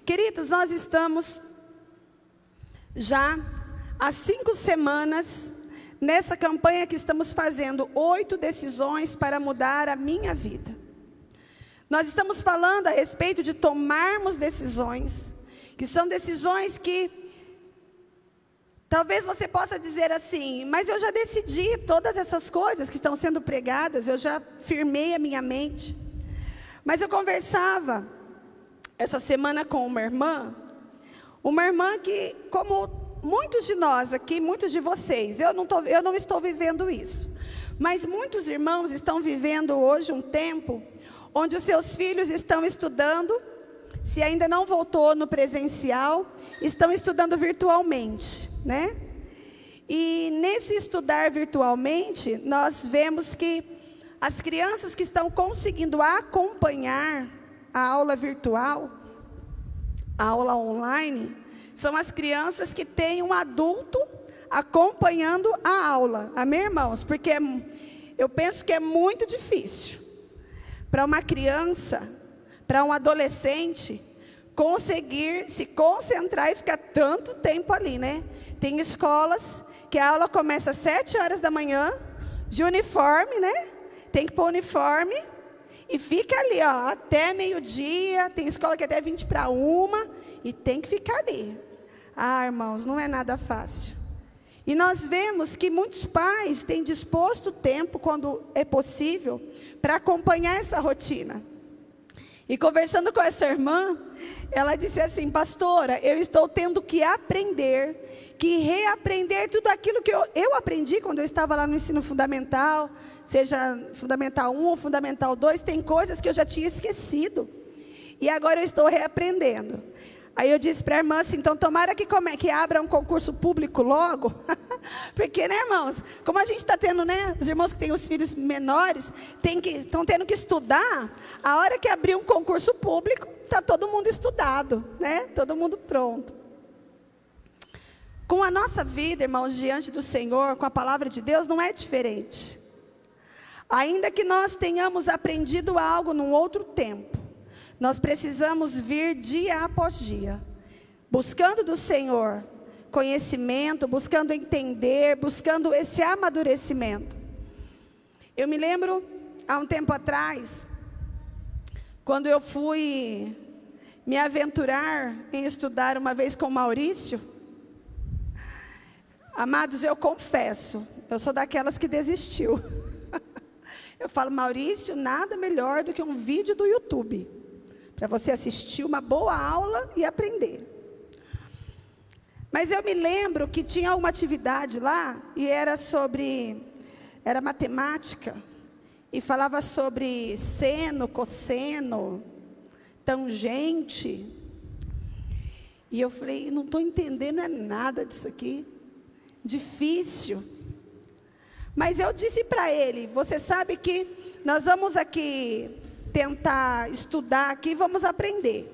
Queridos, nós estamos já há 5 semanas nessa campanha que estamos fazendo, 8 decisões para mudar a minha vida. Nós estamos falando a respeito de tomarmos decisões, que são decisões que talvez você possa dizer assim, mas eu já decidi todas essas coisas que estão sendo pregadas, eu já firmei a minha mente. Mas eu conversava essa semana com uma irmã que, como muitos de nós aqui, muitos de vocês, eu não estou vivendo isso, mas muitos irmãos estão vivendo hoje um tempo onde os seus filhos estão estudando, se ainda não voltou no presencial, estão estudando virtualmente, né? E nesse estudar virtualmente, nós vemos que as crianças que estão conseguindo acompanhar a aula virtual, a aula online, são as crianças que têm um adulto acompanhando a aula. Amém, irmãos? Porque eu penso que é muito difícil para uma criança, para um adolescente, conseguir se concentrar e ficar tanto tempo ali, né? Tem escolas que a aula começa às 7 horas da manhã, de uniforme, né? Tem que pôr uniforme e fica ali, ó, até meio-dia. Tem escola que até 20 para 1 e tem que ficar ali. Ah, irmãos, não é nada fácil. E nós vemos que muitos pais têm disposto o tempo, quando é possível, para acompanhar essa rotina. E conversando com essa irmã, ela disse assim, pastora, eu estou tendo que aprender, que reaprender tudo aquilo que eu aprendi quando eu estava lá no ensino fundamental, seja Fundamental 1 ou Fundamental 2, tem coisas que eu já tinha esquecido. E agora eu estou reaprendendo. Aí eu disse para a irmã assim, então tomara que abra um concurso público logo, porque, né, irmãos, como a gente está tendo, né, os irmãos que têm os filhos menores, estão tendo que estudar, a hora que abrir um concurso público, está todo mundo estudado, né, todo mundo pronto. Com a nossa vida, irmãos, diante do Senhor, com a palavra de Deus, não é diferente. Ainda que nós tenhamos aprendido algo num outro tempo, nós precisamos vir dia após dia, buscando do Senhor conhecimento, buscando entender, buscando esse amadurecimento. Eu me lembro, há um tempo atrás, quando eu fui me aventurar em estudar uma vez com o Maurício, amados, eu confesso, eu sou daquelas que desistiu. Eu falo, Maurício, nada melhor do que um vídeo do YouTube, para você assistir uma boa aula e aprender. Mas eu me lembro que tinha uma atividade lá, e era matemática, e falava sobre seno, cosseno, tangente. E eu falei, não estou entendendo nada disso aqui, difícil. Mas eu disse para ele, você sabe que nós vamos aqui tentar estudar aqui, vamos aprender.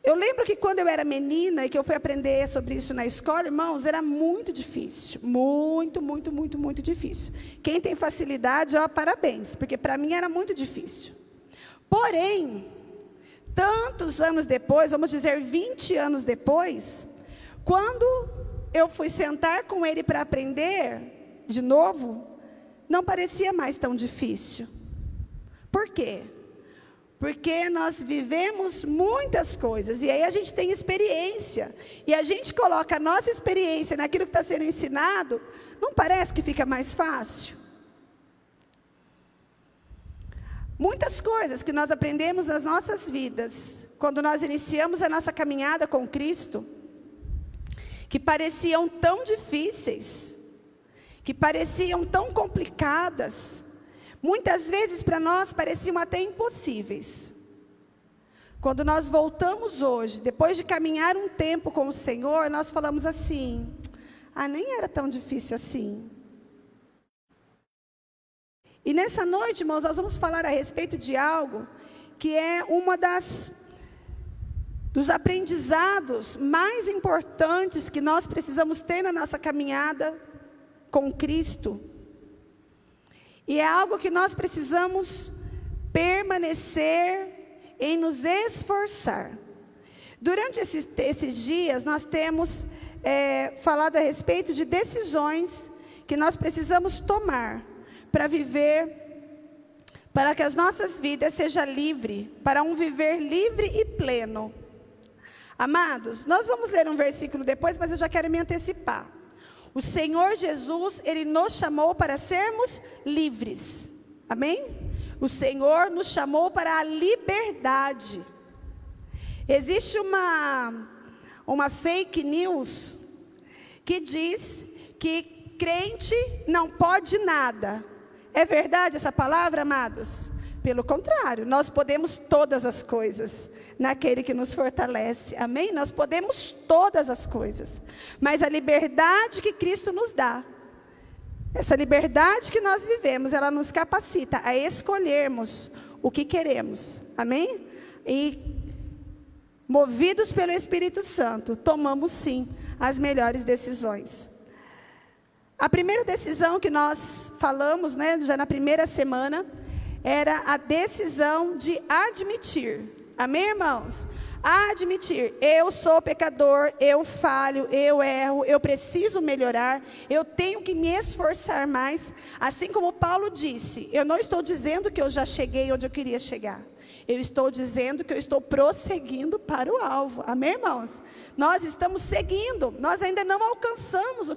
Eu lembro que quando eu era menina e que eu fui aprender sobre isso na escola, irmãos, era muito difícil, muito, muito, muito, muito difícil. Quem tem facilidade, ó, parabéns, porque para mim era muito difícil. Porém, tantos anos depois, vamos dizer 20 anos depois, quando eu fui sentar com ele para aprender de novo, não parecia mais tão difícil. Por quê? Porque nós vivemos muitas coisas, e aí a gente tem experiência, e a gente coloca a nossa experiência naquilo que está sendo ensinado, não parece que fica mais fácil? Muitas coisas que nós aprendemos nas nossas vidas, quando nós iniciamos a nossa caminhada com Cristo, que pareciam tão difíceis, que pareciam tão complicadas, muitas vezes para nós pareciam até impossíveis. Quando nós voltamos hoje, depois de caminhar um tempo com o Senhor, nós falamos assim, nem era tão difícil assim. E nessa noite, irmãos, nós vamos falar a respeito de algo que é dos aprendizados mais importantes que nós precisamos ter na nossa caminhada com Cristo. E é algo que nós precisamos permanecer em nos esforçar. Durante esses dias, nós temos falado a respeito de decisões que nós precisamos tomar para viver, para que as nossas vidas sejam livres, para um viver livre e pleno. Amados, nós vamos ler um versículo depois, mas eu já quero me antecipar. O Senhor Jesus, Ele nos chamou para sermos livres. Amém? O Senhor nos chamou para a liberdade. Existe uma fake news que diz que crente não pode nada. É verdade essa palavra, amados? Pelo contrário, nós podemos todas as coisas naquele que nos fortalece. Amém? Nós podemos todas as coisas. Mas a liberdade que Cristo nos dá, essa liberdade que nós vivemos, ela nos capacita a escolhermos o que queremos. Amém? E movidos pelo Espírito Santo, tomamos sim as melhores decisões. A primeira decisão que nós falamos, né, já na primeira semana, era a decisão de admitir. Amém, irmãos? Admitir, eu sou pecador, eu falho, eu erro, eu preciso melhorar, eu tenho que me esforçar mais. Assim como Paulo disse, eu não estou dizendo que eu já cheguei onde eu queria chegar. Eu estou dizendo que eu estou prosseguindo para o alvo. Amém, irmãos? Nós estamos seguindo, nós ainda não alcançamos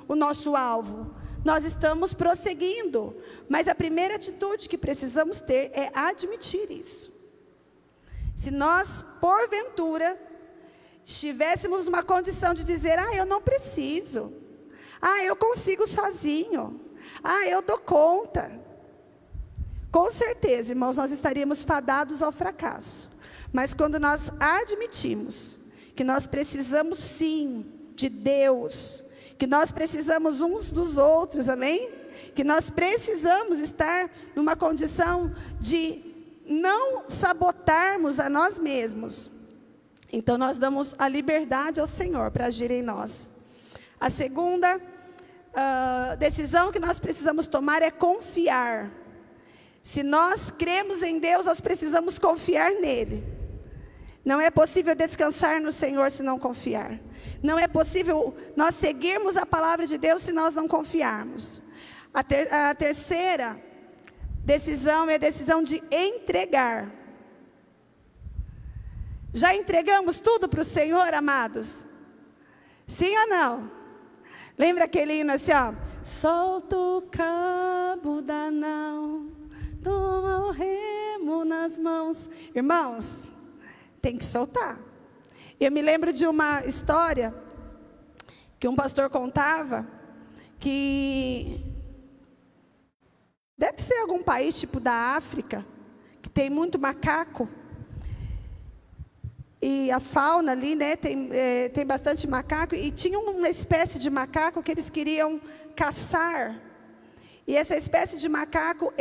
o nosso alvo. Nós estamos prosseguindo. Mas a primeira atitude que precisamos ter é admitir isso. Se nós, porventura, estivéssemos numa condição de dizer, eu não preciso. Eu consigo sozinho. Eu dou conta. Com certeza, irmãos, nós estaríamos fadados ao fracasso. Mas quando nós admitimos que nós precisamos sim de Deus, que nós precisamos uns dos outros, amém? Que nós precisamos estar numa condição de não sabotarmos a nós mesmos. Então nós damos a liberdade ao Senhor para agir em nós. A segunda decisão que nós precisamos tomar é confiar. Se nós cremos em Deus, nós precisamos confiar nele. Não é possível descansar no Senhor se não confiar. Não é possível nós seguirmos a palavra de Deus se nós não confiarmos. A terceira decisão é a decisão de entregar. Já entregamos tudo para o Senhor, amados? Sim ou não? Lembra aquele hino assim, ó? Solta o cabo da nau, toma o remo nas mãos. Irmãos, tem que soltar. Eu me lembro de uma história que um pastor contava, que deve ser algum país tipo da África, que tem muito macaco. E a fauna ali, né, tem bastante macaco. E tinha uma espécie de macaco que eles queriam caçar. E essa espécie de macaco,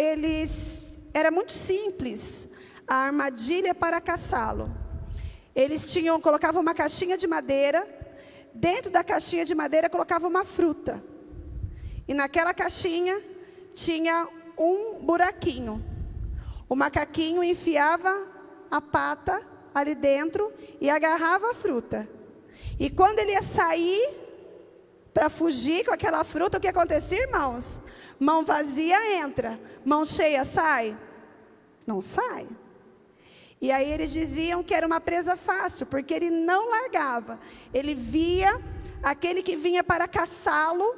era muito simples a armadilha para caçá-lo. Eles colocavam uma caixinha de madeira, dentro da caixinha de madeira colocavam uma fruta. E naquela caixinha tinha um buraquinho. O macaquinho enfiava a pata ali dentro e agarrava a fruta. E quando ele ia sair para fugir com aquela fruta, o que acontecia, irmãos? Mão vazia entra, mão cheia sai? Não sai. E aí eles diziam que era uma presa fácil, porque ele não largava. Ele via aquele que vinha para caçá-lo,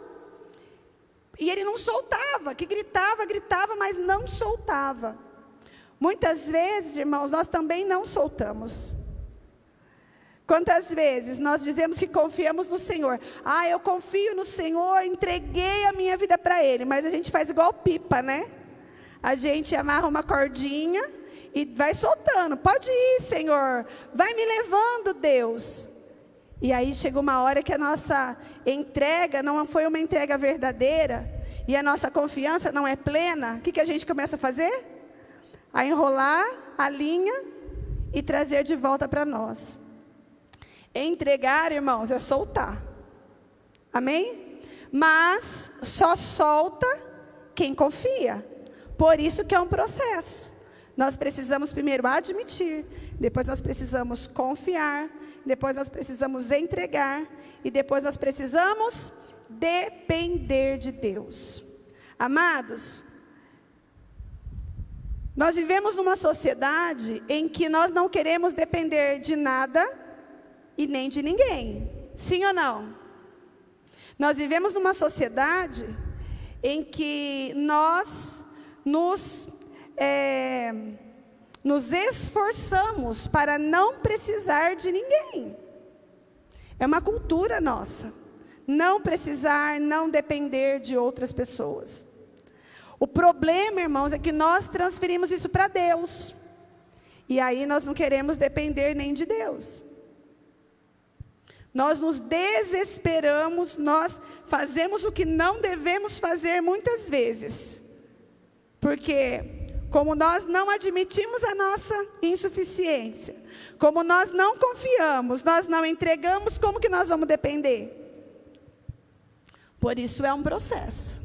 e ele não soltava, que gritava, mas não soltava. Muitas vezes, irmãos, nós também não soltamos. Quantas vezes nós dizemos que confiamos no Senhor? Eu confio no Senhor, entreguei a minha vida para Ele. Mas a gente faz igual pipa, né? A gente amarra uma cordinha e vai soltando. Pode ir, Senhor. Vai me levando, Deus. E aí chega uma hora que a nossa entrega não foi uma entrega verdadeira. E a nossa confiança não é plena. O que a gente começa a fazer? A enrolar a linha e trazer de volta para nós. Entregar, irmãos, é soltar. Amém? Mas só solta quem confia. Por isso que é um processo. Nós precisamos primeiro admitir, depois nós precisamos confiar, depois nós precisamos entregar, e depois nós precisamos depender de Deus. Amados, nós vivemos numa sociedade em que nós não queremos depender de nada e nem de ninguém. Sim ou não? Nós vivemos numa sociedade em que nós nos esforçamos para não precisar de ninguém. É uma cultura nossa. Não precisar, não depender de outras pessoas. O problema, irmãos, é que nós transferimos isso para Deus. E aí nós não queremos depender nem de Deus. Nós nos desesperamos, nós fazemos o que não devemos fazer muitas vezes. Porque, como nós não admitimos a nossa insuficiência, como nós não confiamos, nós não entregamos, como que nós vamos depender? Por isso é um processo.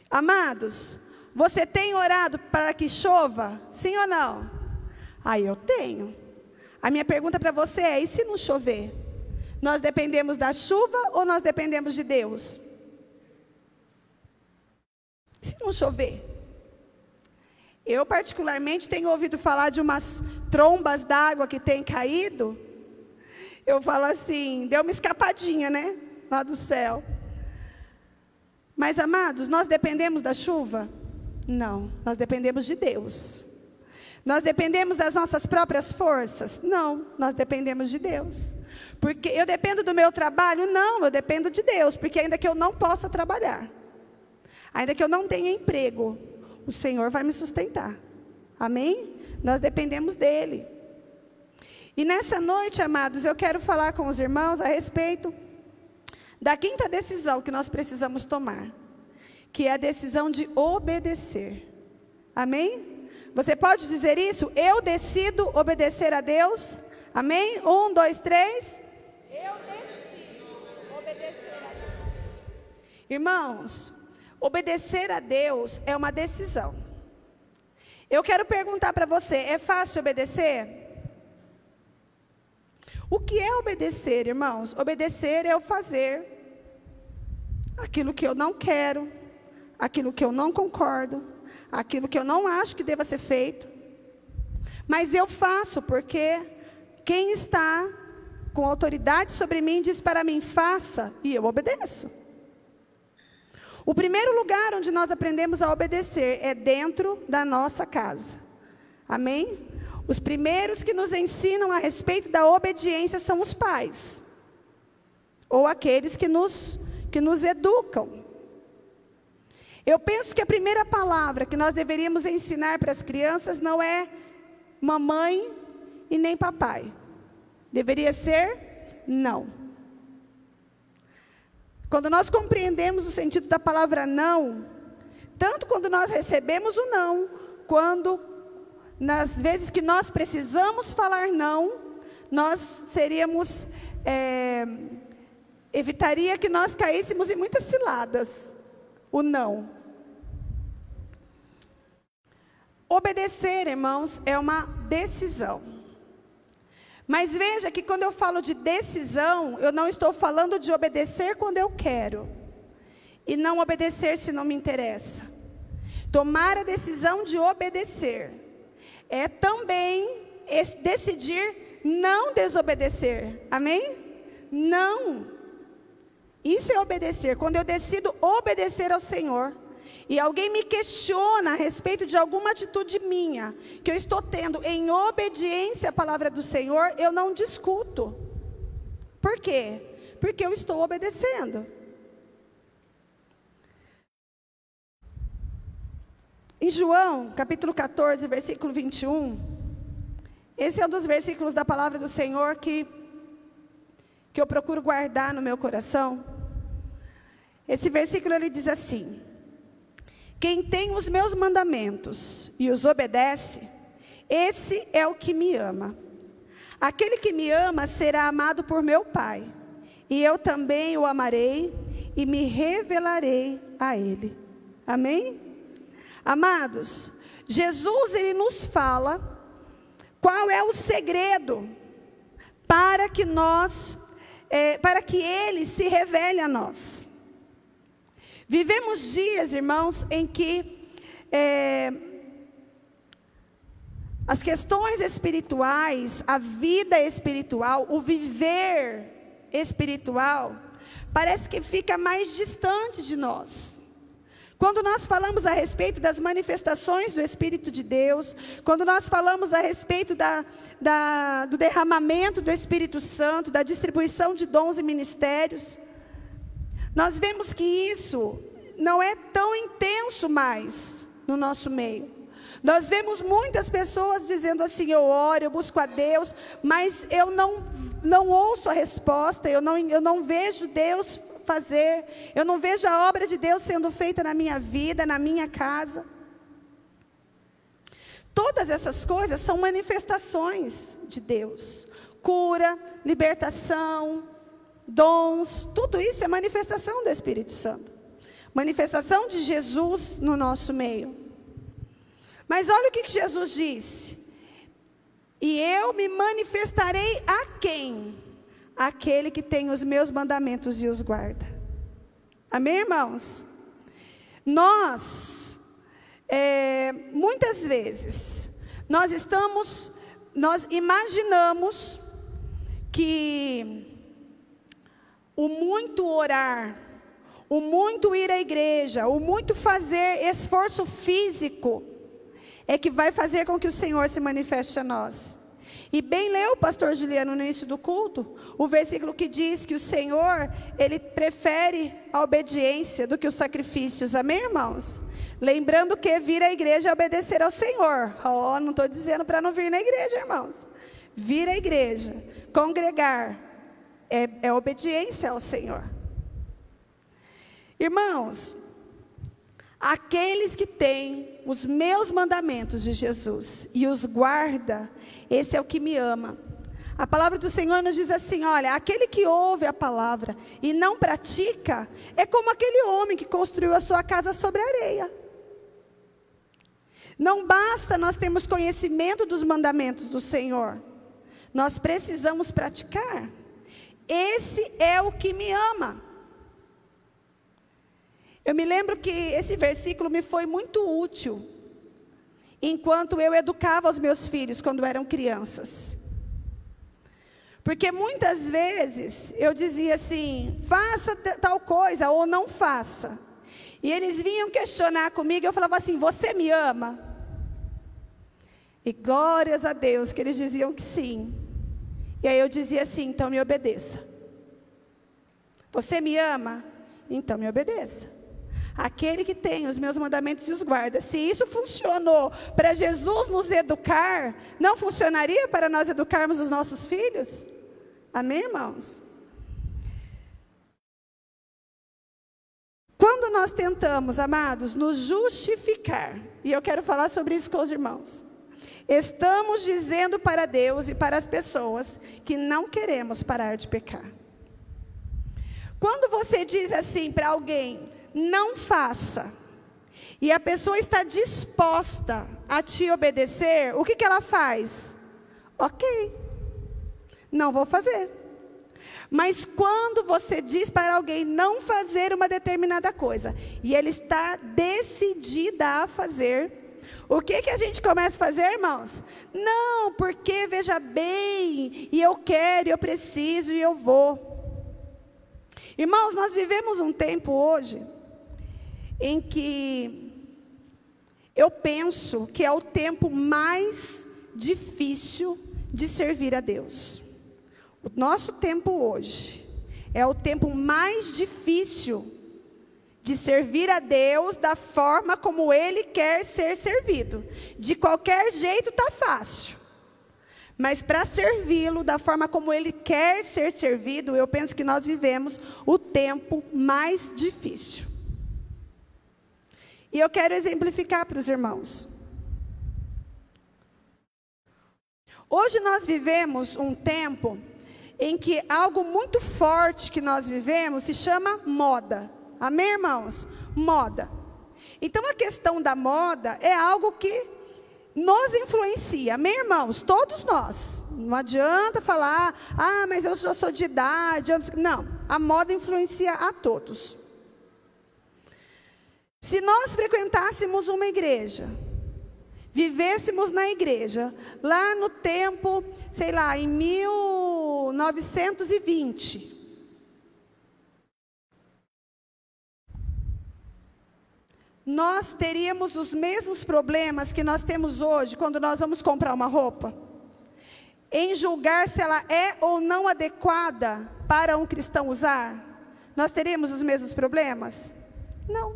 Amados, você tem orado para que chova? Sim ou não? Eu tenho. A minha pergunta para você é, e se não chover? Nós dependemos da chuva ou nós dependemos de Deus? Se não chover? Eu particularmente tenho ouvido falar de umas trombas d'água que têm caído. Eu falo assim, deu uma escapadinha, né? Lá do céu. Mas, amados, nós dependemos da chuva? Não, nós dependemos de Deus. Nós dependemos das nossas próprias forças? Não, nós dependemos de Deus. Porque eu dependo do meu trabalho? Não, eu dependo de Deus. Porque ainda que eu não possa trabalhar, ainda que eu não tenha emprego, o Senhor vai me sustentar. Amém? Nós dependemos dEle. E nessa noite, amados, eu quero falar com os irmãos a respeito da quinta decisão que nós precisamos tomar, que é a decisão de obedecer. Amém? Você pode dizer isso? Eu decido obedecer a Deus. Amém? 1, 2, 3. Eu decido obedecer a Deus. Irmãos, obedecer a Deus é uma decisão. Eu quero perguntar para você, é fácil obedecer? O que é obedecer, irmãos? Obedecer é eu fazer aquilo que eu não quero, aquilo que eu não concordo, aquilo que eu não acho que deva ser feito, mas eu faço porque quem está com autoridade sobre mim diz para mim, faça, e eu obedeço. O primeiro lugar onde nós aprendemos a obedecer é dentro da nossa casa. Amém? Os primeiros que nos ensinam a respeito da obediência são os pais, ou aqueles que nos educam. Eu penso que a primeira palavra que nós deveríamos ensinar para as crianças não é mamãe e nem papai. Deveria ser não. Quando nós compreendemos o sentido da palavra não, tanto quando nós recebemos o não, quando nas vezes que nós precisamos falar não, nós seríamos, evitaria que nós caíssemos em muitas ciladas. O não. Obedecer, irmãos, é uma decisão. Mas veja que quando eu falo de decisão, eu não estou falando de obedecer quando eu quero, e não obedecer se não me interessa. Tomar a decisão de obedecer é também decidir não desobedecer. Amém? Não. Isso é obedecer. Quando eu decido obedecer ao Senhor, e alguém me questiona a respeito de alguma atitude minha, que eu estou tendo em obediência à palavra do Senhor, eu não discuto. Por quê? Porque eu estou obedecendo. Em João, capítulo 14, versículo 21, esse é um dos versículos da palavra do Senhor que eu procuro guardar no meu coração. Esse versículo ele diz assim: quem tem os meus mandamentos e os obedece, esse é o que me ama. Aquele que me ama será amado por meu Pai, e eu também o amarei e me revelarei a ele. Amém? Amados, Jesus, ele nos fala qual é o segredo para que ele se revele a nós. Vivemos dias, irmãos, em que as questões espirituais, a vida espiritual, o viver espiritual, parece que fica mais distante de nós. Quando nós falamos a respeito das manifestações do Espírito de Deus, quando nós falamos a respeito do derramamento do Espírito Santo, da distribuição de dons e ministérios, nós vemos que isso não é tão intenso mais no nosso meio. Nós vemos muitas pessoas dizendo assim: eu oro, eu busco a Deus, mas eu não ouço a resposta, eu não vejo Deus fazer, eu não vejo a obra de Deus sendo feita na minha vida, na minha casa. Todas essas coisas são manifestações de Deus. Cura, libertação, dons, tudo isso é manifestação do Espírito Santo. Manifestação de Jesus no nosso meio. Mas olha o que Jesus disse: e eu me manifestarei a quem? Aquele que tem os meus mandamentos e os guarda. Amém, irmãos? Nós, muitas vezes, nós imaginamos que o muito orar, o muito ir à igreja, o muito fazer esforço físico, é que vai fazer com que o Senhor se manifeste a nós. E bem leu o pastor Juliano no início do culto, o versículo que diz que o Senhor, Ele prefere a obediência do que os sacrifícios. Amém, irmãos? Lembrando que vir à igreja é obedecer ao Senhor. Não estou dizendo para não vir na igreja, irmãos. Vir à igreja, congregar, é obediência ao Senhor. Irmãos, aqueles que têm os meus mandamentos de Jesus e os guarda, esse é o que me ama. A palavra do Senhor nos diz assim: olha, aquele que ouve a palavra e não pratica, é como aquele homem que construiu a sua casa sobre a areia. Não basta nós termos conhecimento dos mandamentos do Senhor, nós precisamos praticar. Esse é o que me ama. Eu me lembro que esse versículo me foi muito útil, enquanto eu educava os meus filhos quando eram crianças. Porque muitas vezes eu dizia assim: faça tal coisa ou não faça. E eles vinham questionar comigo, eu falava assim: você me ama? E glórias a Deus que eles diziam que sim. E aí eu dizia assim: então me obedeça. Você me ama? Então me obedeça. Aquele que tem os meus mandamentos e os guarda. Se isso funcionou para Jesus nos educar, não funcionaria para nós educarmos os nossos filhos? Amém, irmãos? Quando nós tentamos, amados, nos justificar, e eu quero falar sobre isso com os irmãos, estamos dizendo para Deus e para as pessoas que não queremos parar de pecar. Quando você diz assim para alguém: não faça, e a pessoa está disposta a te obedecer, o que ela faz? Ok, não vou fazer. Mas quando você diz para alguém não fazer uma determinada coisa, e ele está decidida a fazer, o que a gente começa a fazer, irmãos? Não, porque veja bem, e eu quero, eu preciso, e eu vou. Irmãos, nós vivemos um tempo hoje em que eu penso que é o tempo mais difícil de servir a Deus. O nosso tempo hoje é o tempo mais difícil de servir a Deus da forma como Ele quer ser servido. De qualquer jeito está fácil, mas para servi-lo da forma como Ele quer ser servido, eu penso que nós vivemos o tempo mais difícil. E eu quero exemplificar para os irmãos. Hoje nós vivemos um tempo em que algo muito forte que nós vivemos se chama moda. Amém, irmãos? Moda. Então, a questão da moda é algo que nos influencia. Meus irmãos, todos nós. Não adianta falar, mas eu já sou de idade. Não, a moda influencia a todos. Se nós frequentássemos uma igreja, vivêssemos na igreja, lá no tempo, sei lá, em 1920, nós teríamos os mesmos problemas que nós temos hoje, quando nós vamos comprar uma roupa, em julgar se ela é ou não adequada para um cristão usar. Nós teríamos os mesmos problemas? Não.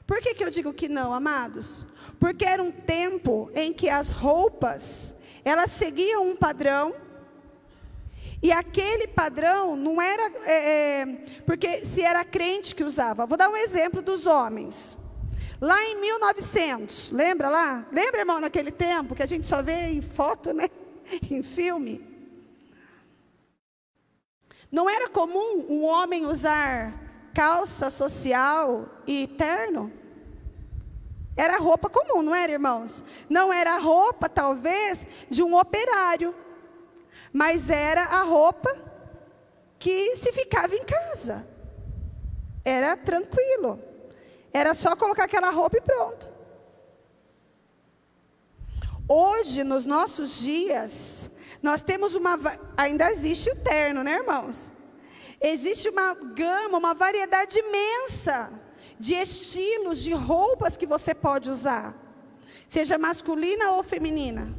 Por que eu digo que não, amados? Porque era um tempo em que as roupas, elas seguiam um padrão, e aquele padrão não era, porque se era crente que usava. Vou dar um exemplo dos homens. Lá em 1900, lembra lá? Lembra, irmão, naquele tempo, que a gente só vê em foto, né? Em filme. Não era comum um homem usar calça social e terno? Era roupa comum, não era, irmãos? Não era a roupa, talvez, de um operário, mas era a roupa que se ficava em casa. Era tranquilo. Era só colocar aquela roupa e pronto. Hoje, nos nossos dias, nós temos ainda existe o terno, né, irmãos? Existe uma gama, uma variedade imensa de estilos, de roupas que você pode usar, seja masculina ou feminina.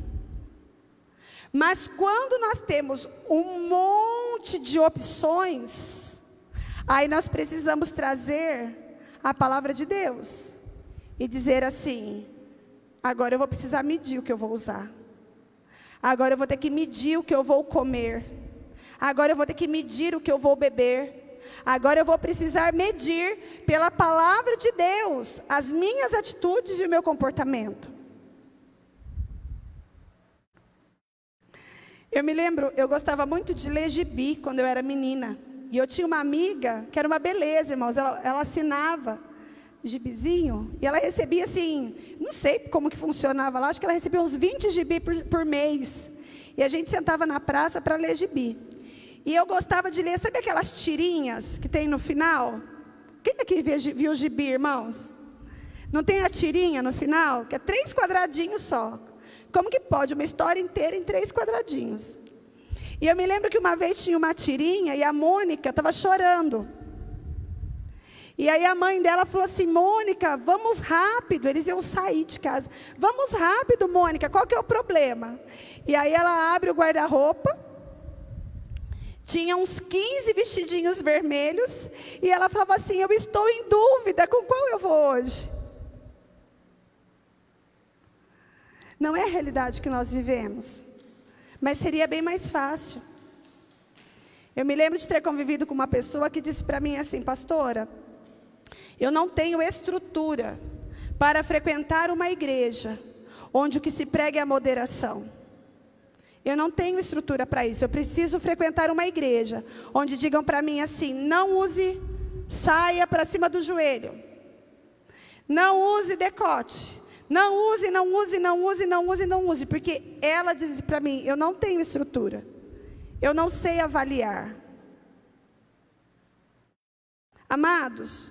Mas quando nós temos um monte de opções, aí nós precisamos trazer a palavra de Deus e dizer assim: agora eu vou precisar medir o que eu vou usar, agora eu vou ter que medir o que eu vou comer, agora eu vou ter que medir o que eu vou beber, agora eu vou precisar medir pela palavra de Deus as minhas atitudes e o meu comportamento. Eu me lembro, eu gostava muito de ler gibi quando eu era menina. E eu tinha uma amiga que era uma beleza, irmãos. Ela assinava gibizinho e ela recebia assim, não sei como que funcionava lá, acho que ela recebia uns 20 gibi por mês. E a gente sentava na praça para ler gibi. E eu gostava de ler, sabe aquelas tirinhas que tem no final? Quem aqui viu gibi, irmãos? Não tem a tirinha no final? Que é 3 quadradinhos só. Como que pode? Uma história inteira em 3 quadradinhos. E eu me lembro que uma vez tinha uma tirinha e a Mônica estava chorando. E aí a mãe dela falou assim: Mônica, vamos rápido. Eles iam sair de casa. Vamos rápido, Mônica, qual que é o problema? E aí ela abre o guarda-roupa. Tinha uns 15 vestidinhos vermelhos. E ela falava assim: eu estou em dúvida com qual eu vou hoje. Não é a realidade que nós vivemos, mas seria bem mais fácil. Eu me lembro de ter convivido com uma pessoa que disse para mim assim: pastora, eu não tenho estrutura para frequentar uma igreja onde o que se prega é a moderação. Eu não tenho estrutura para isso. Eu preciso frequentar uma igreja onde digam para mim assim: não use saia para cima do joelho, não use decote, não use, não use, não use, não use, não use. Porque ela diz para mim: eu não tenho estrutura, eu não sei avaliar. Amados,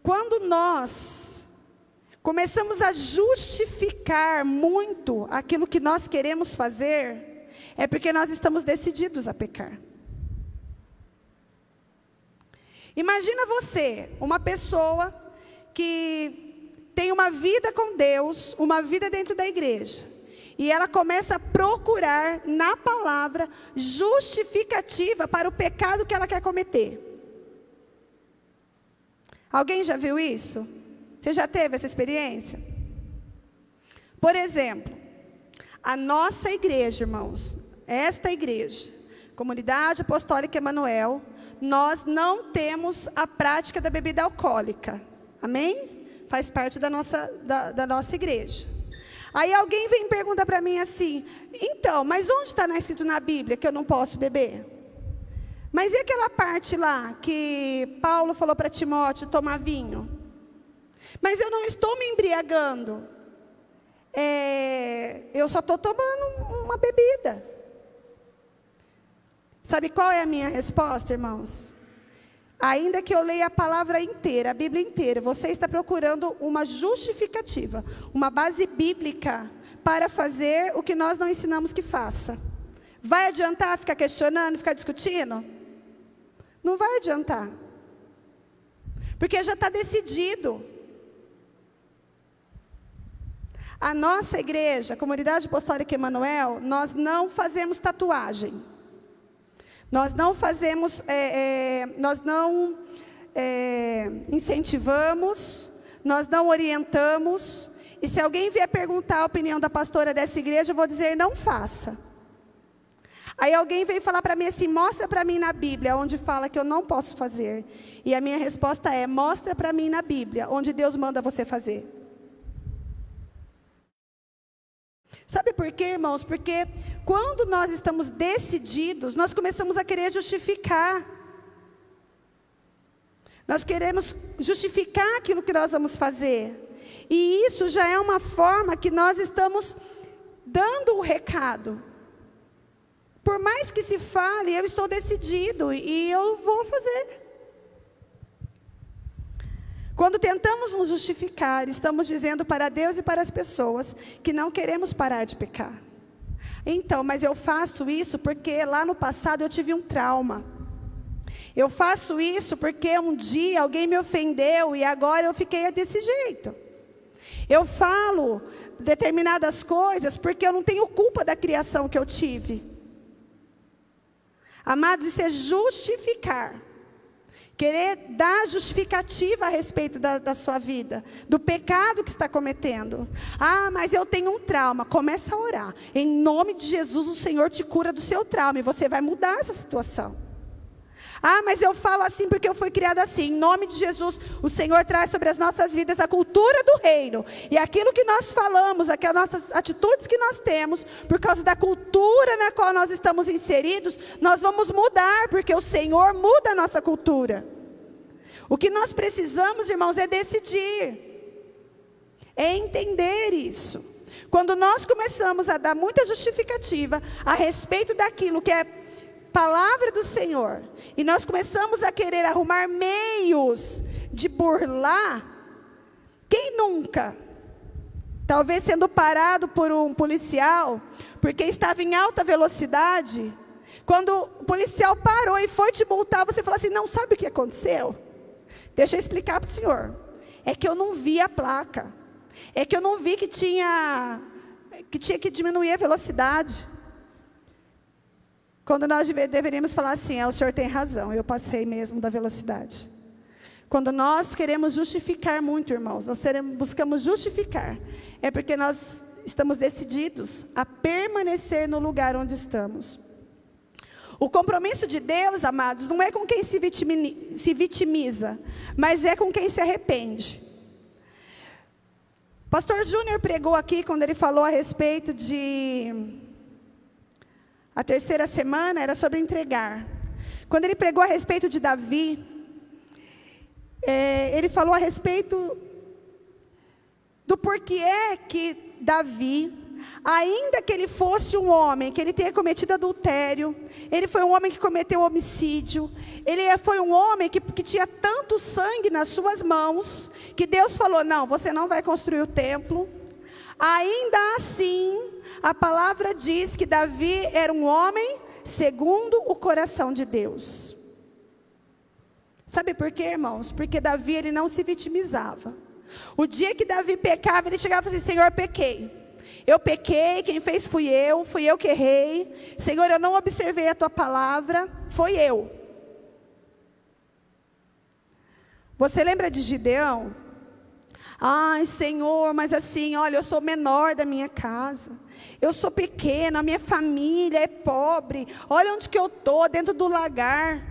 quando nós começamos a justificar muito aquilo que nós queremos fazer, é porque nós estamos decididos a pecar. Imagina você, uma pessoa que tem uma vida com Deus, uma vida dentro da igreja, e ela começa a procurar na palavra justificativa para o pecado que ela quer cometer. Alguém já viu isso? Você já teve essa experiência? Por exemplo, a nossa igreja, irmãos, esta igreja, Comunidade Apostólica Emanuel, nós não temos a prática da bebida alcoólica. Amém? Faz parte da nossa igreja. Aí alguém vem e pergunta para mim assim: então, mas onde está escrito na Bíblia que eu não posso beber? Mas e aquela parte lá que Paulo falou para Timóteo tomar vinho? Mas eu não estou me embriagando. Eu só estou tomando uma bebida. Sabe qual é a minha resposta, irmãos? Ainda que eu leia a palavra inteira, a Bíblia inteira, você está procurando uma justificativa, uma base bíblica para fazer o que nós não ensinamos que faça. Vai adiantar ficar questionando, ficar discutindo? Não vai adiantar. Porque já está decidido. A nossa igreja, a Comunidade Apostólica Emanuel, nós não fazemos tatuagem. Nós não fazemos, nós não incentivamos, nós não orientamos. E se alguém vier perguntar a opinião da pastora dessa igreja, eu vou dizer, não faça. Aí alguém veio falar para mim assim, mostra para mim na Bíblia, onde fala que eu não posso fazer. E a minha resposta é, mostra para mim na Bíblia, onde Deus manda você fazer. Sabe por quê, irmãos? Porque quando nós estamos decididos, nós começamos a querer justificar. Nós queremos justificar aquilo que nós vamos fazer. E isso já é uma forma que nós estamos dando o recado. Por mais que se fale, eu estou decidido e eu vou fazer. Quando tentamos nos justificar, estamos dizendo para Deus e para as pessoas que não queremos parar de pecar. Então, mas eu faço isso porque lá no passado eu tive um trauma. Eu faço isso porque um dia alguém me ofendeu e agora eu fiquei desse jeito. Eu falo determinadas coisas porque eu não tenho culpa da criação que eu tive. Amados, isso é justificar. Querer dar justificativa a respeito da sua vida, do pecado que está cometendo. Ah, mas eu tenho um trauma. Começa a orar. Em nome de Jesus, o Senhor te cura do seu trauma e você vai mudar essa situação. Ah, mas eu falo assim porque eu fui criada assim. Em nome de Jesus, o Senhor traz sobre as nossas vidas a cultura do reino. E aquilo que nós falamos, aquelas nossas atitudes que nós temos, por causa da cultura na qual nós estamos inseridos, nós vamos mudar, porque o Senhor muda a nossa cultura. O que nós precisamos, irmãos, é decidir. É entender isso. Quando nós começamos a dar muita justificativa a respeito daquilo que é palavra do Senhor, e nós começamos a querer arrumar meios de burlar, quem nunca, talvez sendo parado por um policial, porque estava em alta velocidade, quando o policial parou e foi te multar, você falou assim, não sabe o que aconteceu? Deixa eu explicar para o senhor, é que eu não vi a placa, é que eu não vi que tinha que diminuir a velocidade. Quando nós deveríamos falar assim, o senhor tem razão, eu passei mesmo da velocidade. Quando nós queremos justificar muito, irmãos, nós buscamos justificar, é porque nós estamos decididos a permanecer no lugar onde estamos. O compromisso de Deus, amados, não é com quem se vitimiza, mas é com quem se arrepende. Pastor Júnior pregou aqui quando ele falou a respeito de... A terceira semana era sobre entregar. Quando ele pregou a respeito de Davi, ele falou a respeito do porquê que Davi, ainda que ele fosse um homem, que ele tenha cometido adultério, ele foi um homem que cometeu homicídio, ele foi um homem que tinha tanto sangue nas suas mãos, que Deus falou, não, você não vai construir o templo. Ainda assim, a palavra diz que Davi era um homem segundo o coração de Deus. Sabe por quê, irmãos? Porque Davi, ele não se vitimizava. O dia que Davi pecava, ele chegava e falava assim, Senhor, pequei. Eu pequei, quem fez fui eu que errei. Senhor, eu não observei a tua palavra, foi eu. Você lembra de Gideão? Ai, Senhor, mas assim, olha, eu sou menor da minha casa. Eu sou pequeno, a minha família é pobre. Olha onde que eu estou, dentro do lagar.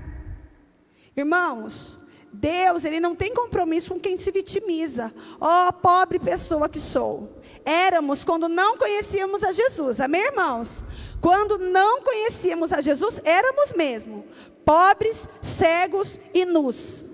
Irmãos, Deus, Ele não tem compromisso com quem se vitimiza. Ó, pobre pessoa que sou. éramos quando não conhecíamos a Jesus. Amém, irmãos? Quando não conhecíamos a Jesus, éramos mesmo pobres, cegos e nus.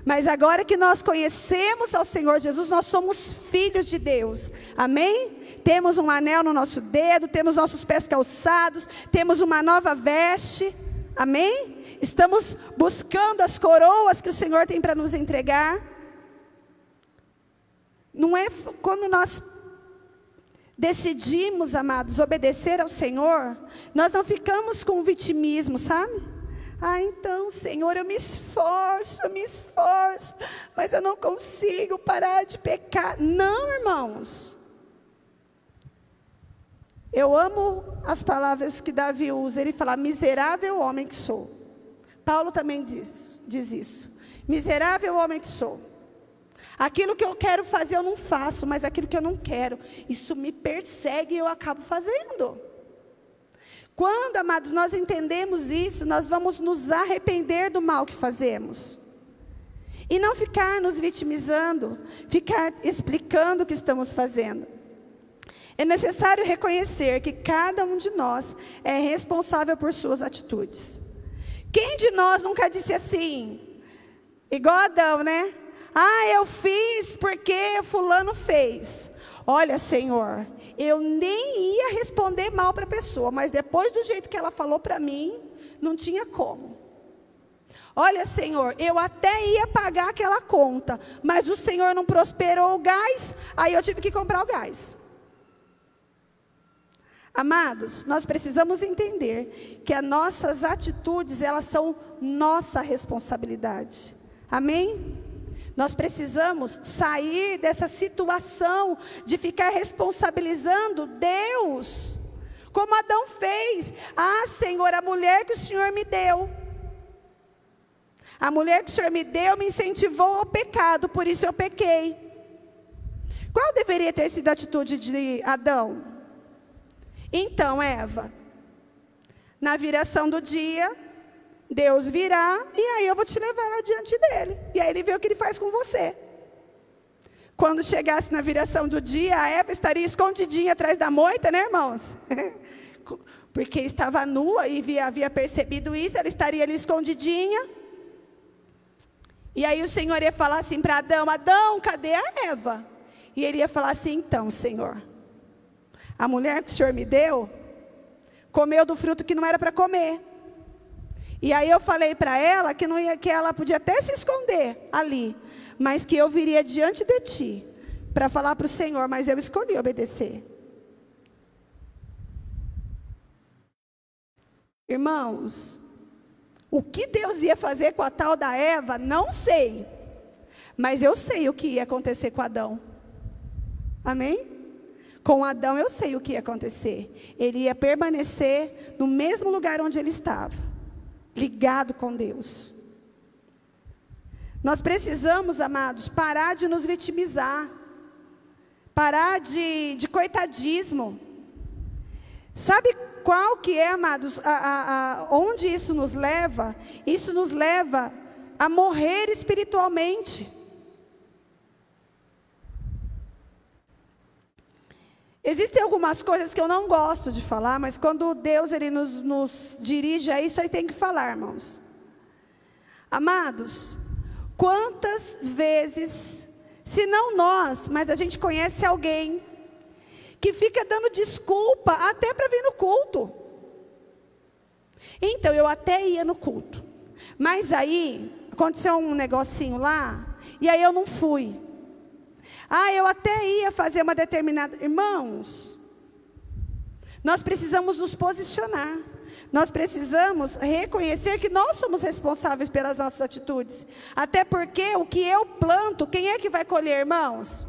Mas agora que nós conhecemos ao Senhor Jesus, nós somos filhos de Deus. Amém? Temos um anel no nosso dedo, temos nossos pés calçados, temos uma nova veste. Amém? Estamos buscando as coroas que o Senhor tem para nos entregar. Não é quando nós decidimos, amados, obedecer ao Senhor, nós não ficamos com o vitimismo, sabe? Então, Senhor, eu me esforço, mas eu não consigo parar de pecar. Não, irmãos. Eu amo as palavras que Davi usa. Ele fala, miserável homem que sou. Paulo também diz isso. Miserável homem que sou. Aquilo que eu quero fazer eu não faço, mas aquilo que eu não quero, isso me persegue e eu acabo fazendo. Quando, amados, nós entendemos isso, nós vamos nos arrepender do mal que fazemos. E não ficar nos vitimizando, ficar explicando o que estamos fazendo. É necessário reconhecer que cada um de nós é responsável por suas atitudes. Quem de nós nunca disse assim, igual Adão, né? Eu fiz porque fulano fez. Olha, Senhor, eu nem ia responder mal para a pessoa, mas depois do jeito que ela falou para mim, não tinha como. Olha, Senhor, eu até ia pagar aquela conta, mas o Senhor não prosperou o gás, aí eu tive que comprar o gás. Amados, nós precisamos entender que as nossas atitudes, elas são nossa responsabilidade. Amém? Nós precisamos sair dessa situação de ficar responsabilizando Deus, como Adão fez. Senhor, a mulher que o Senhor me deu. A mulher que o Senhor me deu me incentivou ao pecado, por isso eu pequei. Qual deveria ter sido a atitude de Adão? Então, Eva, na viração do dia, Deus virá, e aí eu vou te levar lá diante dele. E aí ele vê o que ele faz com você. Quando chegasse na viração do dia, a Eva estaria escondidinha atrás da moita, né, irmãos? Porque estava nua e havia percebido isso, ela estaria ali escondidinha. E aí o Senhor ia falar assim para Adão, Adão, cadê a Eva? E ele ia falar assim, então, Senhor, a mulher que o Senhor me deu, comeu do fruto que não era para comer. E aí eu falei para ela que ela podia até se esconder ali, mas que eu viria diante de ti, para falar para o Senhor, mas eu escolhi obedecer. Irmãos, o que Deus ia fazer com a tal da Eva, não sei, mas eu sei o que ia acontecer com Adão. Amém? Com Adão eu sei o que ia acontecer. Ele ia permanecer no mesmo lugar onde ele estava, ligado com Deus. Nós precisamos, amados, parar de nos vitimizar, parar de coitadismo. Sabe qual que é, amados, onde isso nos leva? Isso nos leva a morrer espiritualmente. Existem algumas coisas que eu não gosto de falar, mas quando Deus ele nos dirige a isso, aí tem que falar, irmãos. Amados, quantas vezes, se não nós, mas a gente conhece alguém que fica dando desculpa até para vir no culto. Então, eu até ia no culto, mas aí aconteceu um negocinho lá, e aí eu não fui. Eu até ia fazer uma determinada... Irmãos, nós precisamos nos posicionar. Nós precisamos reconhecer que nós somos responsáveis pelas nossas atitudes. Até porque o que eu planto, quem é que vai colher, irmãos?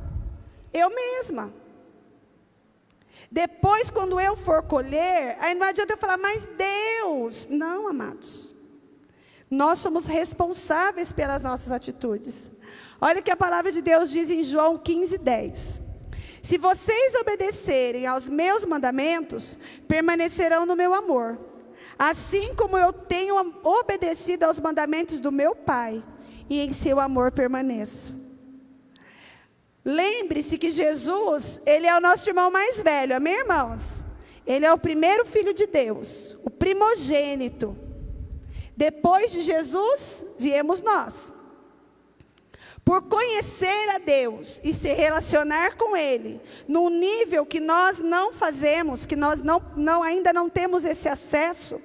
Eu mesma. Depois, quando eu for colher, aí não adianta eu falar, mas Deus... Não, amados. Nós somos responsáveis pelas nossas atitudes. Olha o que a palavra de Deus diz em João 15:10. Se vocês obedecerem aos meus mandamentos, permanecerão no meu amor. Assim como eu tenho obedecido aos mandamentos do meu Pai, e em seu amor permaneço. Lembre-se que Jesus, ele é o nosso irmão mais velho, amém, irmãos? Ele é o primeiro filho de Deus, o primogênito. Depois de Jesus, viemos nós. Por conhecer a Deus e se relacionar com Ele, num nível que nós não fazemos, que nós ainda não temos esse acesso,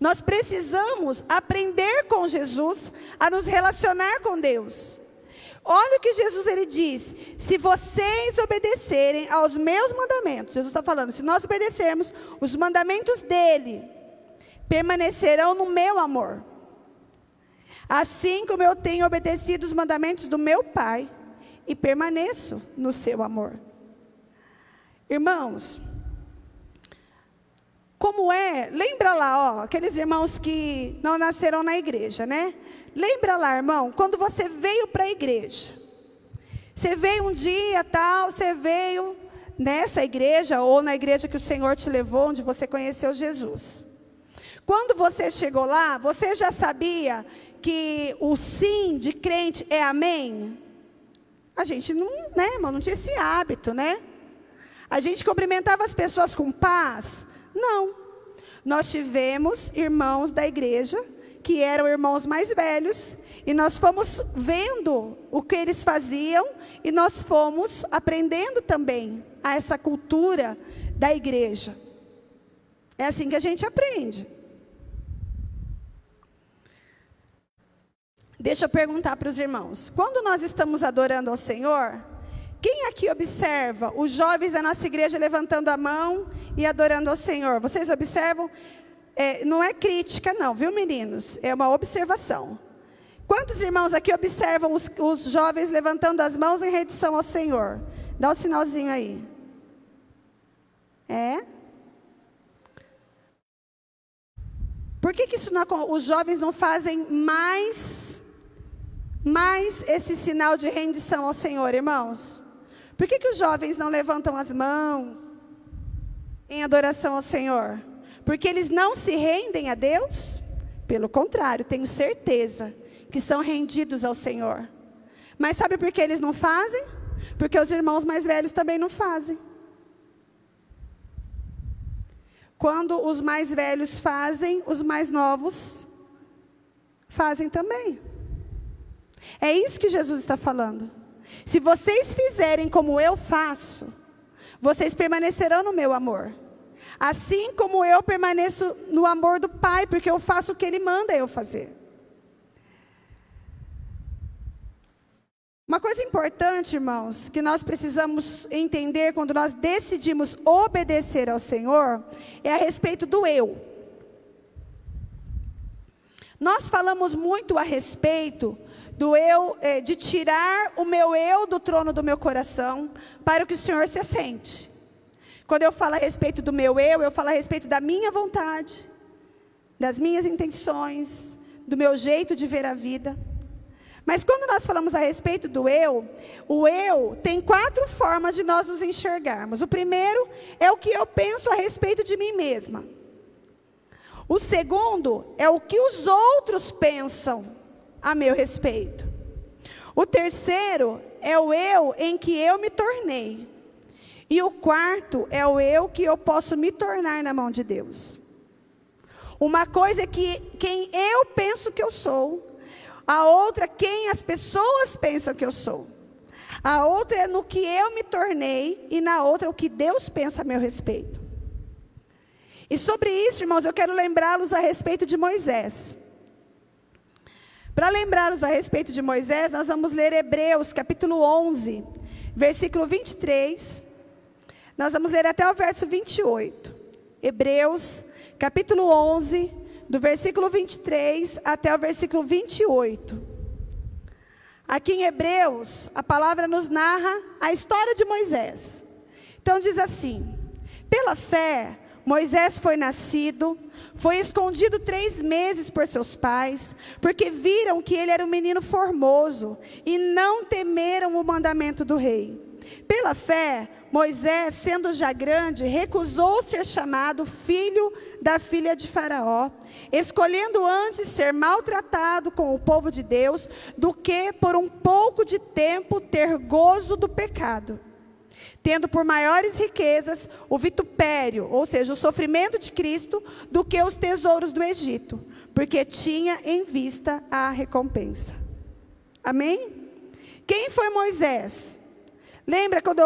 nós precisamos aprender com Jesus a nos relacionar com Deus. Olha o que Jesus ele diz: se vocês obedecerem aos meus mandamentos, Jesus está falando, se nós obedecermos os mandamentos dele, permanecerão no meu amor. Assim como eu tenho obedecido os mandamentos do meu Pai e permaneço no seu amor. Irmãos, como é, lembra lá, ó, aqueles irmãos que não nasceram na igreja, né? Lembra lá, irmão, quando você veio para a igreja. Você veio um dia, tal, você veio nessa igreja ou na igreja que o Senhor te levou, onde você conheceu Jesus. Quando você chegou lá, você já sabia que o sim de crente é amém? A gente não, né, irmão, não tinha esse hábito, né? A gente cumprimentava as pessoas com paz? Não. Nós tivemos irmãos da igreja que eram irmãos mais velhos, e nós fomos vendo o que eles faziam, e nós fomos aprendendo também a essa cultura da igreja. É assim que a gente aprende. Deixa eu perguntar para os irmãos, quando nós estamos adorando ao Senhor, quem aqui observa os jovens da nossa igreja levantando a mão e adorando ao Senhor? Vocês observam? Não é crítica não, viu, meninos? É uma observação. Quantos irmãos aqui observam os jovens levantando as mãos em rendição ao Senhor? Dá um sinalzinho aí. Por que isso não, os jovens não fazem mais esse sinal de rendição ao Senhor, irmãos? Por que os jovens não levantam as mãos em adoração ao Senhor? Porque eles não se rendem a Deus? Pelo contrário, tenho certeza que são rendidos ao Senhor. Mas sabe por que eles não fazem? Porque os irmãos mais velhos também não fazem. Quando os mais velhos fazem, os mais novos fazem também. É isso que Jesus está falando. Se vocês fizerem como eu faço, vocês permanecerão no meu amor. Assim como eu permaneço no amor do Pai, porque eu faço o que Ele manda eu fazer. Uma coisa importante, irmãos, que nós precisamos entender quando nós decidimos obedecer ao Senhor, é a respeito do eu. Nós falamos muito a respeito do eu, de tirar o meu eu do trono do meu coração, para que o Senhor se assente. Quando eu falo a respeito do meu eu falo a respeito da minha vontade, das minhas intenções, do meu jeito de ver a vida. Mas quando nós falamos a respeito do eu, o eu tem 4 formas de nós nos enxergarmos. O primeiro é o que eu penso a respeito de mim mesma. O segundo é o que os outros pensam a meu respeito. O terceiro é o eu em que eu me tornei. E o quarto é o eu que eu posso me tornar na mão de Deus. Uma coisa é quem eu penso que eu sou. A outra, quem as pessoas pensam que eu sou. A outra é no que eu me tornei. E na outra, o que Deus pensa a meu respeito. E sobre isso, irmãos, eu quero lembrá-los a respeito de Moisés. Para lembrá-los a respeito de Moisés, nós vamos ler Hebreus, capítulo 11, versículo 23. Nós vamos ler até o verso 28. Hebreus, capítulo 11, do versículo 23 até o versículo 28. Aqui em Hebreus, a palavra nos narra a história de Moisés. Então diz assim: pela fé, Moisés foi nascido, foi escondido 3 meses por seus pais, porque viram que ele era um menino formoso, e não temeram o mandamento do rei. Pela fé, Moisés, sendo já grande, recusou ser chamado filho da filha de Faraó, escolhendo antes ser maltratado com o povo de Deus, do que por um pouco de tempo ter gozo do pecado, tendo por maiores riquezas o vitupério, ou seja, o sofrimento de Cristo, do que os tesouros do Egito, porque tinha em vista a recompensa. Amém? Quem foi Moisés? Lembra quando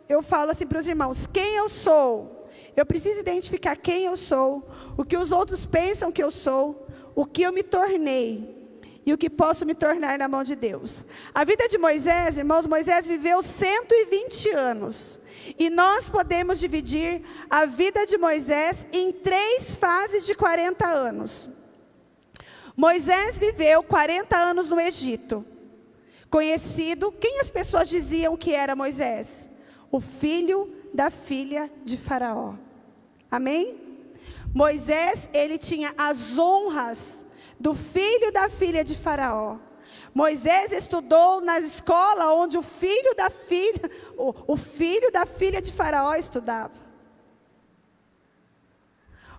eu falo assim para os irmãos, quem eu sou? Eu preciso identificar quem eu sou, o que os outros pensam que eu sou, o que eu me tornei e o que posso me tornar na mão de Deus. A vida de Moisés, irmãos, Moisés viveu 120 anos. E nós podemos dividir a vida de Moisés em 3 fases de 40 anos. Moisés viveu 40 anos no Egito. Conhecido, quem as pessoas diziam que era Moisés? O filho da filha de Faraó. Amém? Moisés, ele tinha as honras do filho da filha de Faraó. Moisés estudou na escola onde o filho da filha de Faraó estudava.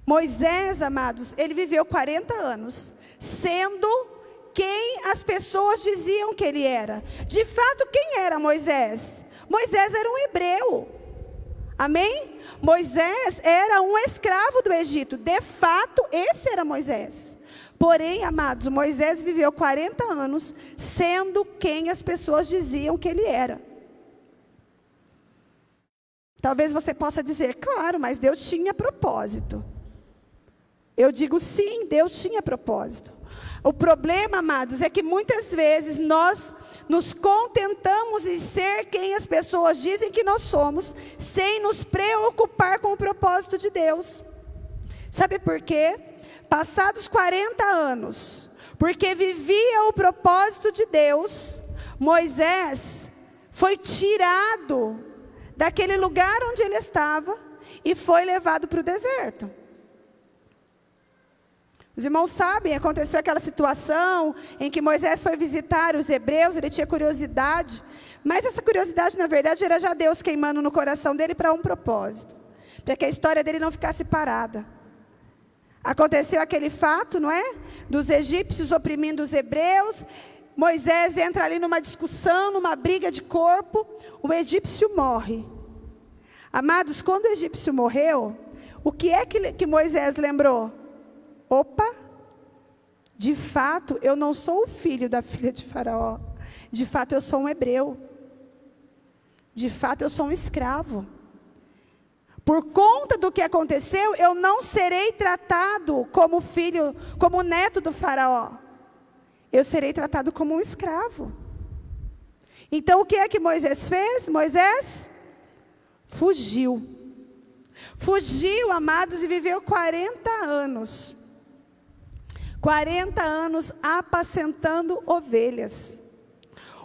Moisés, amados, ele viveu 40 anos, sendo quem as pessoas diziam que ele era. De fato, quem era Moisés? Moisés era um hebreu. Amém? Moisés era um escravo do Egito. De fato, esse era Moisés. Porém, amados, Moisés viveu 40 anos, sendo quem as pessoas diziam que ele era. Talvez você possa dizer, claro, mas Deus tinha propósito. Eu digo sim, Deus tinha propósito. O problema, amados, é que muitas vezes nós nos contentamos em ser quem as pessoas dizem que nós somos, sem nos preocupar com o propósito de Deus. Sabe por quê? Passados 40 anos, porque vivia o propósito de Deus, Moisés foi tirado daquele lugar onde ele estava e foi levado para o deserto. Os irmãos sabem, aconteceu aquela situação em que Moisés foi visitar os hebreus, ele tinha curiosidade, mas essa curiosidade, na verdade, era já Deus queimando no coração dele para um propósito, para que a história dele não ficasse parada. Aconteceu aquele fato, não é? Dos egípcios oprimindo os hebreus, Moisés entra ali numa discussão, numa briga de corpo, o egípcio morre. Amados, quando o egípcio morreu, o que é que Moisés lembrou? Opa, de fato, eu não sou o filho da filha de Faraó. De fato, eu sou um hebreu. De fato, eu sou um escravo. Por conta do que aconteceu, eu não serei tratado como filho, como neto do Faraó. Eu serei tratado como um escravo. Então, o que é que Moisés fez? Moisés fugiu. Fugiu, amados, e viveu 40 anos. 40 anos apacentando ovelhas.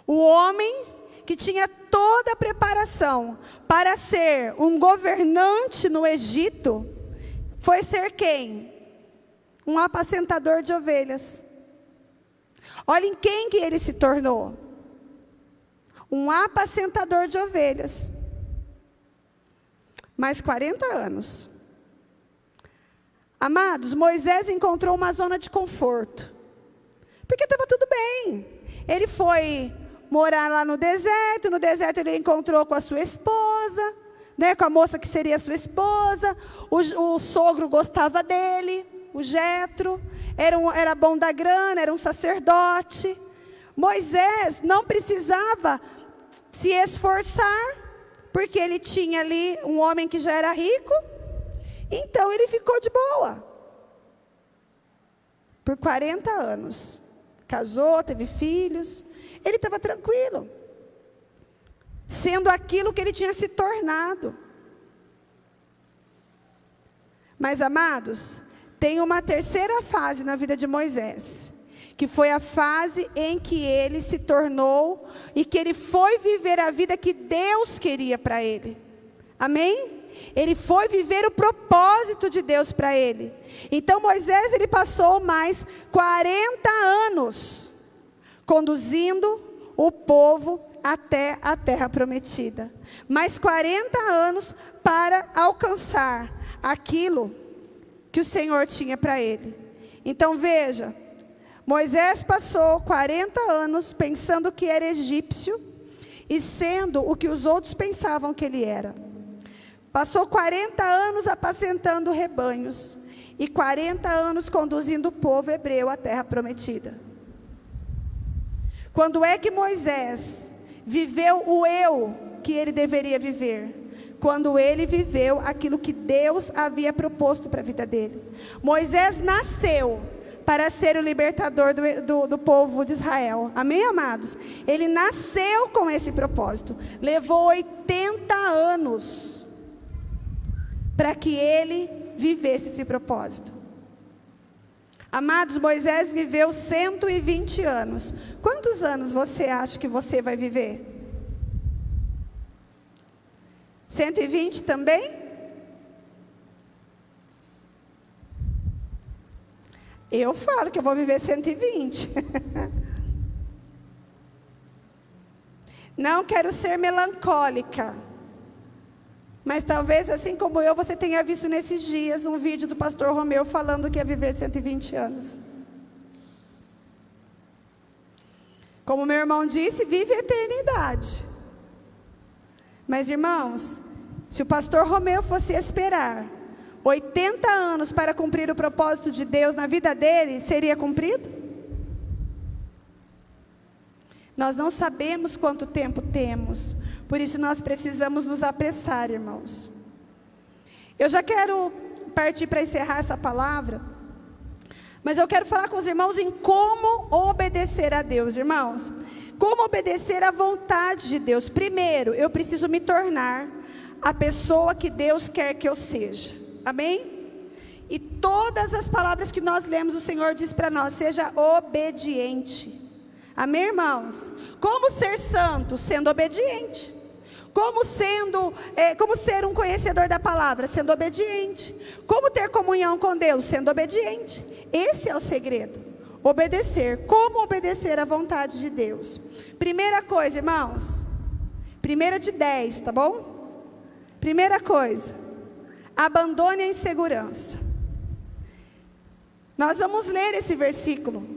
O homem que tinha toda a preparação para ser um governante no Egito, foi ser quem? Um apacentador de ovelhas. Olhem quem que ele se tornou. Um apacentador de ovelhas. Mais 40 anos. Amados, Moisés encontrou uma zona de conforto. Porque estava tudo bem. Ele foi morar lá no deserto ele encontrou com a sua esposa, né, com a moça que seria sua esposa, o sogro gostava dele, o Jetro, era bom da grana, era um sacerdote. Moisés não precisava se esforçar, porque ele tinha ali um homem que já era rico, então ele ficou de boa, por 40 anos, casou, teve filhos, ele estava tranquilo, sendo aquilo que ele tinha se tornado. Mas, amados, tem uma terceira fase na vida de Moisés, que foi a fase em que ele se tornou, e que ele foi viver a vida que Deus queria para ele. Amém? Ele foi viver o propósito de Deus para ele. Então Moisés, ele passou mais 40 anos conduzindo o povo até a terra prometida. Mais 40 anos para alcançar aquilo que o Senhor tinha para ele. Então veja, Moisés passou 40 anos pensando que era egípcio e sendo o que os outros pensavam que ele era. Passou 40 anos apacentando rebanhos e 40 anos conduzindo o povo hebreu à terra prometida. Quando é que Moisés viveu o eu que ele deveria viver? Quando ele viveu aquilo que Deus havia proposto para a vida dele. Moisés nasceu para ser o libertador do povo de Israel. Amém, amados? Ele nasceu com esse propósito. Levou 80 anos para que ele vivesse esse propósito. Amados, Moisés viveu 120 anos. Quantos anos você acha que você vai viver? 120 também? Eu falo que eu vou viver 120. Não quero ser melancólica. Mas talvez, assim como eu, você tenha visto nesses dias um vídeo do pastor Romeu falando que ia viver 120 anos. Como meu irmão disse, vive a eternidade. Mas, irmãos, se o pastor Romeu fosse esperar 80 anos para cumprir o propósito de Deus na vida dele, seria cumprido? Nós não sabemos quanto tempo temos. Por isso nós precisamos nos apressar, irmãos. Eu já quero partir para encerrar essa palavra, mas eu quero falar com os irmãos em como obedecer a Deus, irmãos. Como obedecer à vontade de Deus. Primeiro, eu preciso me tornar a pessoa que Deus quer que eu seja. Amém? E todas as palavras que nós lemos, o Senhor diz para nós, seja obediente. Amém, irmãos? Como ser santo? Sendo obediente. Como ser um conhecedor da palavra? Sendo obediente. Como ter comunhão com Deus? Sendo obediente. Esse é o segredo. Obedecer. Como obedecer à vontade de Deus? Primeira coisa, irmãos. Primeira de 10, tá bom? Primeira coisa. Abandone a insegurança. Nós vamos ler esse versículo.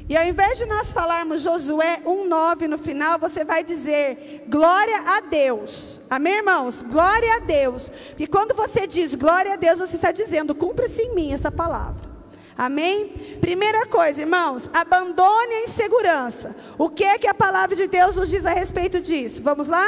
E ao invés de nós falarmos Josué 1:9 no final, você vai dizer glória a Deus. Amém, irmãos? Glória a Deus. E quando você diz glória a Deus, você está dizendo, cumpra-se em mim essa palavra. Amém? Primeira coisa, irmãos, abandone a insegurança. O que é que a palavra de Deus nos diz a respeito disso? Vamos lá?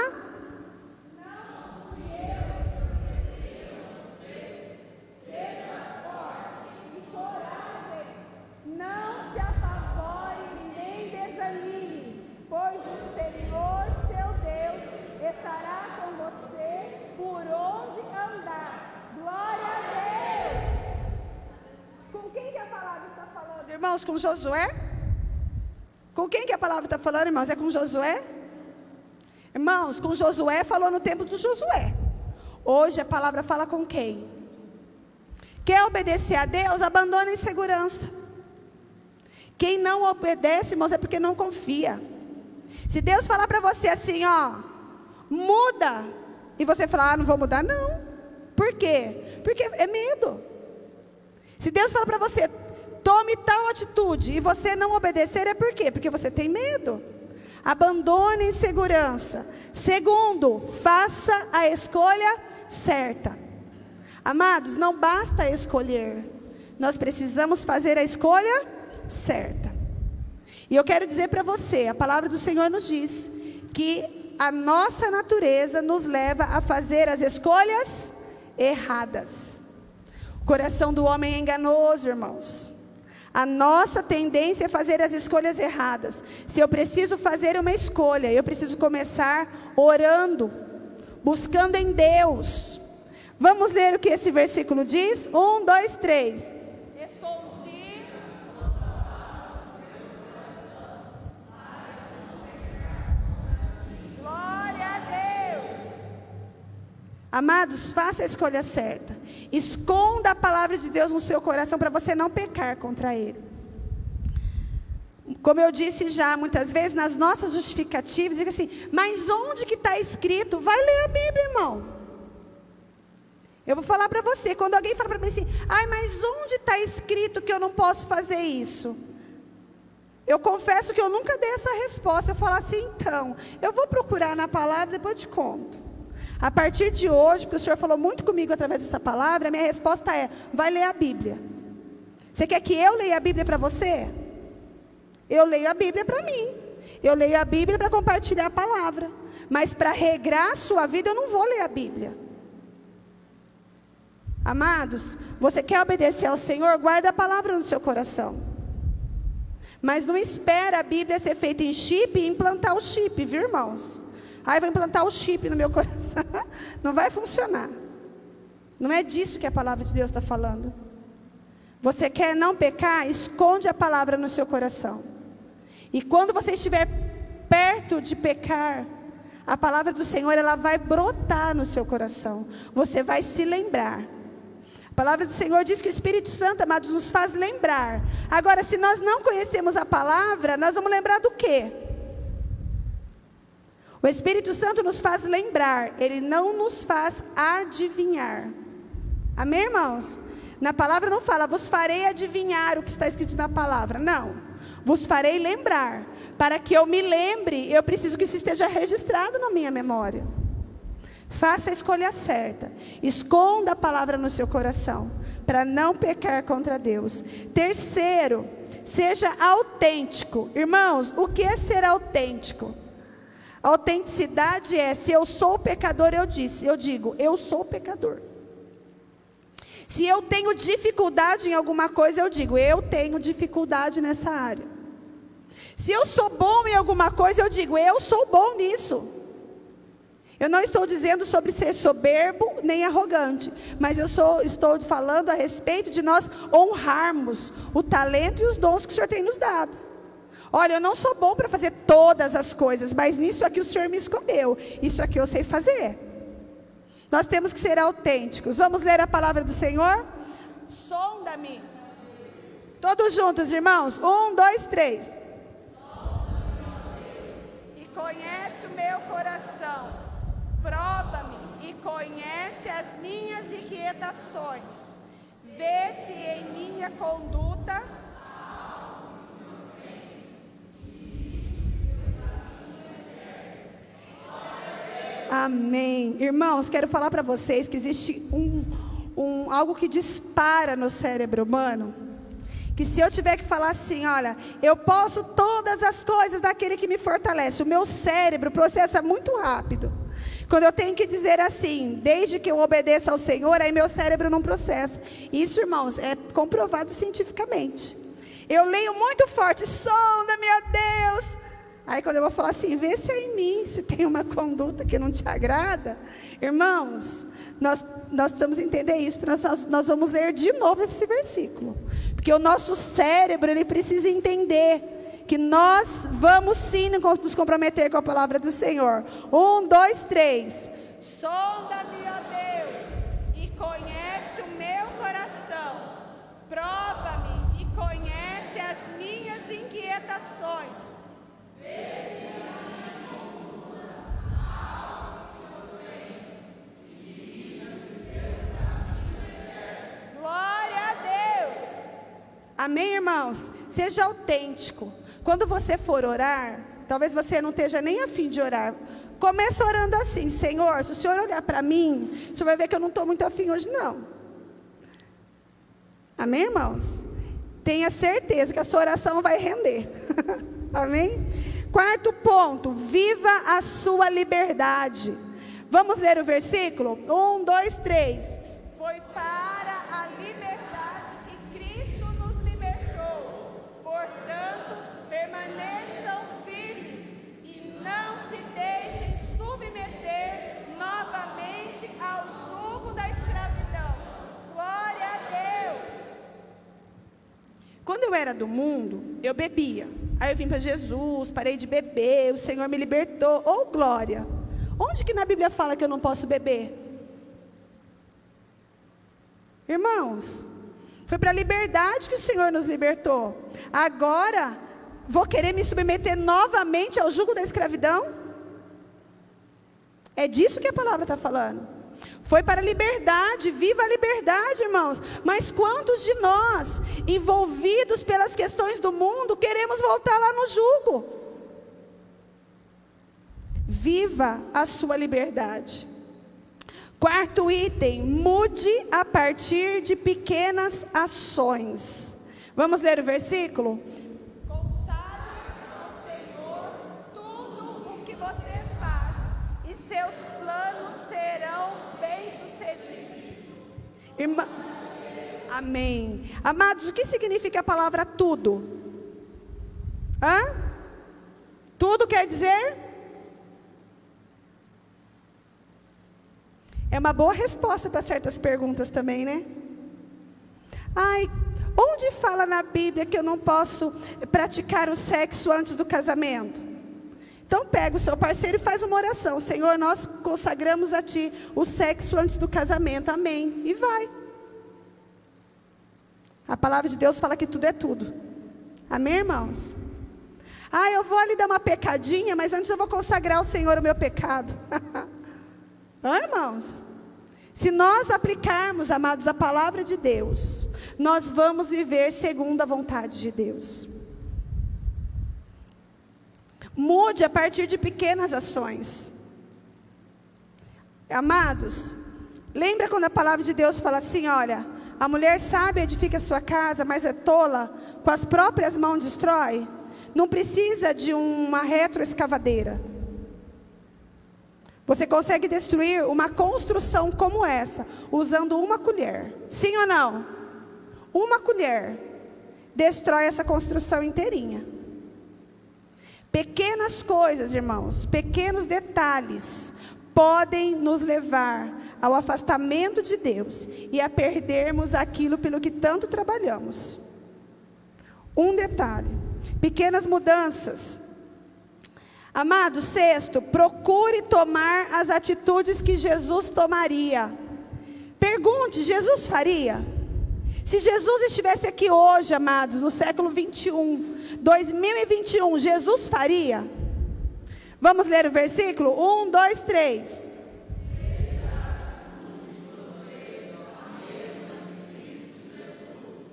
Irmãos, com Josué? Com quem que a palavra está falando, irmãos? É com Josué? Irmãos, com Josué falou no tempo do Josué. Hoje a palavra fala com quem? Quer obedecer a Deus? Abandona a insegurança. Quem não obedece, irmãos, é porque não confia. Se Deus falar para você assim, ó, muda, e você falar, não vou mudar, não. Por quê? Porque é medo. Se Deus falar para você, tome tal atitude, e você não obedecer, é por quê? Porque você tem medo. Abandone a insegurança. Segundo, faça a escolha certa. Amados, não basta escolher, nós precisamos fazer a escolha certa. E eu quero dizer para você, a palavra do Senhor nos diz que a nossa natureza nos leva a fazer as escolhas erradas. O coração do homem é enganoso, irmãos. A nossa tendência é fazer as escolhas erradas. Se eu preciso fazer uma escolha, eu preciso começar orando, buscando em Deus. Vamos ler o que esse versículo diz? 1, 2, 3. Escondi. Glória a Deus. Amados, faça a escolha certa. Esconda a palavra de Deus no seu coração para você não pecar contra Ele. Como eu disse já muitas vezes, nas nossas justificativas, diga assim, mas onde que está escrito? Vai ler a Bíblia, irmão. Eu vou falar para você, quando alguém fala para mim assim, ai, mas onde está escrito que eu não posso fazer isso? Eu confesso que eu nunca dei essa resposta. Eu falo assim, então, eu vou procurar na palavra, depois eu te conto. A partir de hoje, porque o Senhor falou muito comigo através dessa palavra, a minha resposta é, vai ler a Bíblia. Você quer que eu leia a Bíblia para você? Eu leio a Bíblia para mim. Eu leio a Bíblia para compartilhar a palavra. Mas para regrar a sua vida, eu não vou ler a Bíblia. Amados, você quer obedecer ao Senhor? Guarda a palavra no seu coração. Mas não espera a Bíblia ser feita em chip e implantar o chip, viu, irmãos? Aí vou implantar o chip no meu coração. Não vai funcionar. Não é disso que a palavra de Deus está falando. Você quer não pecar? Esconde a palavra no seu coração. E quando você estiver perto de pecar, a palavra do Senhor, ela vai brotar no seu coração. Você vai se lembrar. A palavra do Senhor diz que o Espírito Santo, amados, nos faz lembrar. Agora, se nós não conhecemos a palavra, nós vamos lembrar do quê? O Espírito Santo nos faz lembrar, ele não nos faz adivinhar. Amém, irmãos? Na palavra não fala, vos farei adivinhar o que está escrito na palavra. Não, vos farei lembrar. Para que eu me lembre, eu preciso que isso esteja registrado na minha memória. Faça a escolha certa. Esconda a palavra no seu coração, para não pecar contra Deus. Terceiro, seja autêntico. Irmãos, o que é ser autêntico? A autenticidade é, se eu sou pecador, eu digo, eu sou pecador. Se eu tenho dificuldade em alguma coisa, eu digo, eu tenho dificuldade nessa área. Se eu sou bom em alguma coisa, eu digo, eu sou bom nisso. Eu não estou dizendo sobre ser soberbo nem arrogante, mas estou falando a respeito de nós honrarmos o talento e os dons que o Senhor tem nos dado. Olha, eu não sou bom para fazer todas as coisas, mas nisso aqui o Senhor me escolheu, isso aqui eu sei fazer. Nós temos que ser autênticos. Vamos ler a palavra do Senhor? Sonda-me. Todos juntos, irmãos. 1, 2, 3. E conhece o meu coração. Prova-me e conhece as minhas inquietações. Vê se em minha conduta... Amém. Irmãos, quero falar para vocês que existe algo que dispara no cérebro humano. Que se eu tiver que falar assim, olha, eu posso todas as coisas daquele que me fortalece. O meu cérebro processa muito rápido. Quando eu tenho que dizer assim, desde que eu obedeça ao Senhor, aí meu cérebro não processa. Isso, irmãos, é comprovado cientificamente. Eu leio muito forte, sonda, meu Deus. Aí quando eu vou falar assim, vê se é em mim, se tem uma conduta que não te agrada. Irmãos, nós precisamos entender isso, porque nós vamos ler de novo esse versículo. Porque o nosso cérebro, ele precisa entender que nós vamos sim nos comprometer com a palavra do Senhor. 1, 2, 3. Sonda-me, ó Deus, e conhece o meu coração. Prova-me e conhece as minhas inquietações. Glória a Deus. Amém, irmãos? Seja autêntico. Quando você for orar, talvez você não esteja nem a fim de orar. Começa orando assim, Senhor, se o Senhor olhar para mim, o Senhor vai ver que eu não estou muito a fim hoje, não. Amém, irmãos? Tenha certeza que a sua oração vai render. Amém? Quarto ponto, viva a sua liberdade. Vamos ler o versículo? 1, 2, 3. Foi para a liberdade que Cristo nos libertou. Portanto, permaneçam firmes e não se deixem submeter novamente ao jugo da escravidão. Glória a Deus. Quando eu era do mundo, eu bebia. Aí eu vim para Jesus, parei de beber, o Senhor me libertou. Oh, glória! Onde que na Bíblia fala que eu não posso beber? Irmãos, foi para a liberdade que o Senhor nos libertou. Agora, vou querer me submeter novamente ao jugo da escravidão? É disso que a palavra está falando. Foi para a liberdade, viva a liberdade, irmãos. Mas quantos de nós, envolvidos pelas questões do mundo, queremos voltar lá no jugo? Viva a sua liberdade. Quarto item, mude a partir de pequenas ações. Vamos ler o versículo? Consagre ao Senhor tudo o que você faz, e seus planos serão bem-sucedidos. Irmã... Amém. Amados, o que significa a palavra tudo? Tudo quer dizer? É uma boa resposta para certas perguntas também, né? Onde fala na Bíblia que eu não posso praticar o sexo antes do casamento? Então pega o seu parceiro e faz uma oração. Senhor, nós consagramos a Ti o sexo antes do casamento. Amém. E vai. A palavra de Deus fala que tudo é tudo. Amém, irmãos? Eu vou ali dar uma pecadinha, mas antes eu vou consagrar ao Senhor o meu pecado. Irmãos? Se nós aplicarmos, amados, a palavra de Deus, nós vamos viver segundo a vontade de Deus. Mude a partir de pequenas ações. Amados, lembra quando a palavra de Deus fala assim, olha, a mulher sábia edifica a sua casa, mas é tola, com as próprias mãos destrói? Não precisa de uma retroescavadeira. Você consegue destruir uma construção como essa, usando uma colher. Sim ou não? Uma colher destrói essa construção inteirinha. Pequenas coisas, irmãos, pequenos detalhes, podem nos levar ao afastamento de Deus e a perdermos aquilo pelo que tanto trabalhamos. Um detalhe, pequenas mudanças. Amado, sexto, procure tomar as atitudes que Jesus tomaria. Pergunte, Jesus faria? Se Jesus estivesse aqui hoje, amados, no século 21, 2021, Jesus faria? Vamos ler o versículo? 1, 2, 3.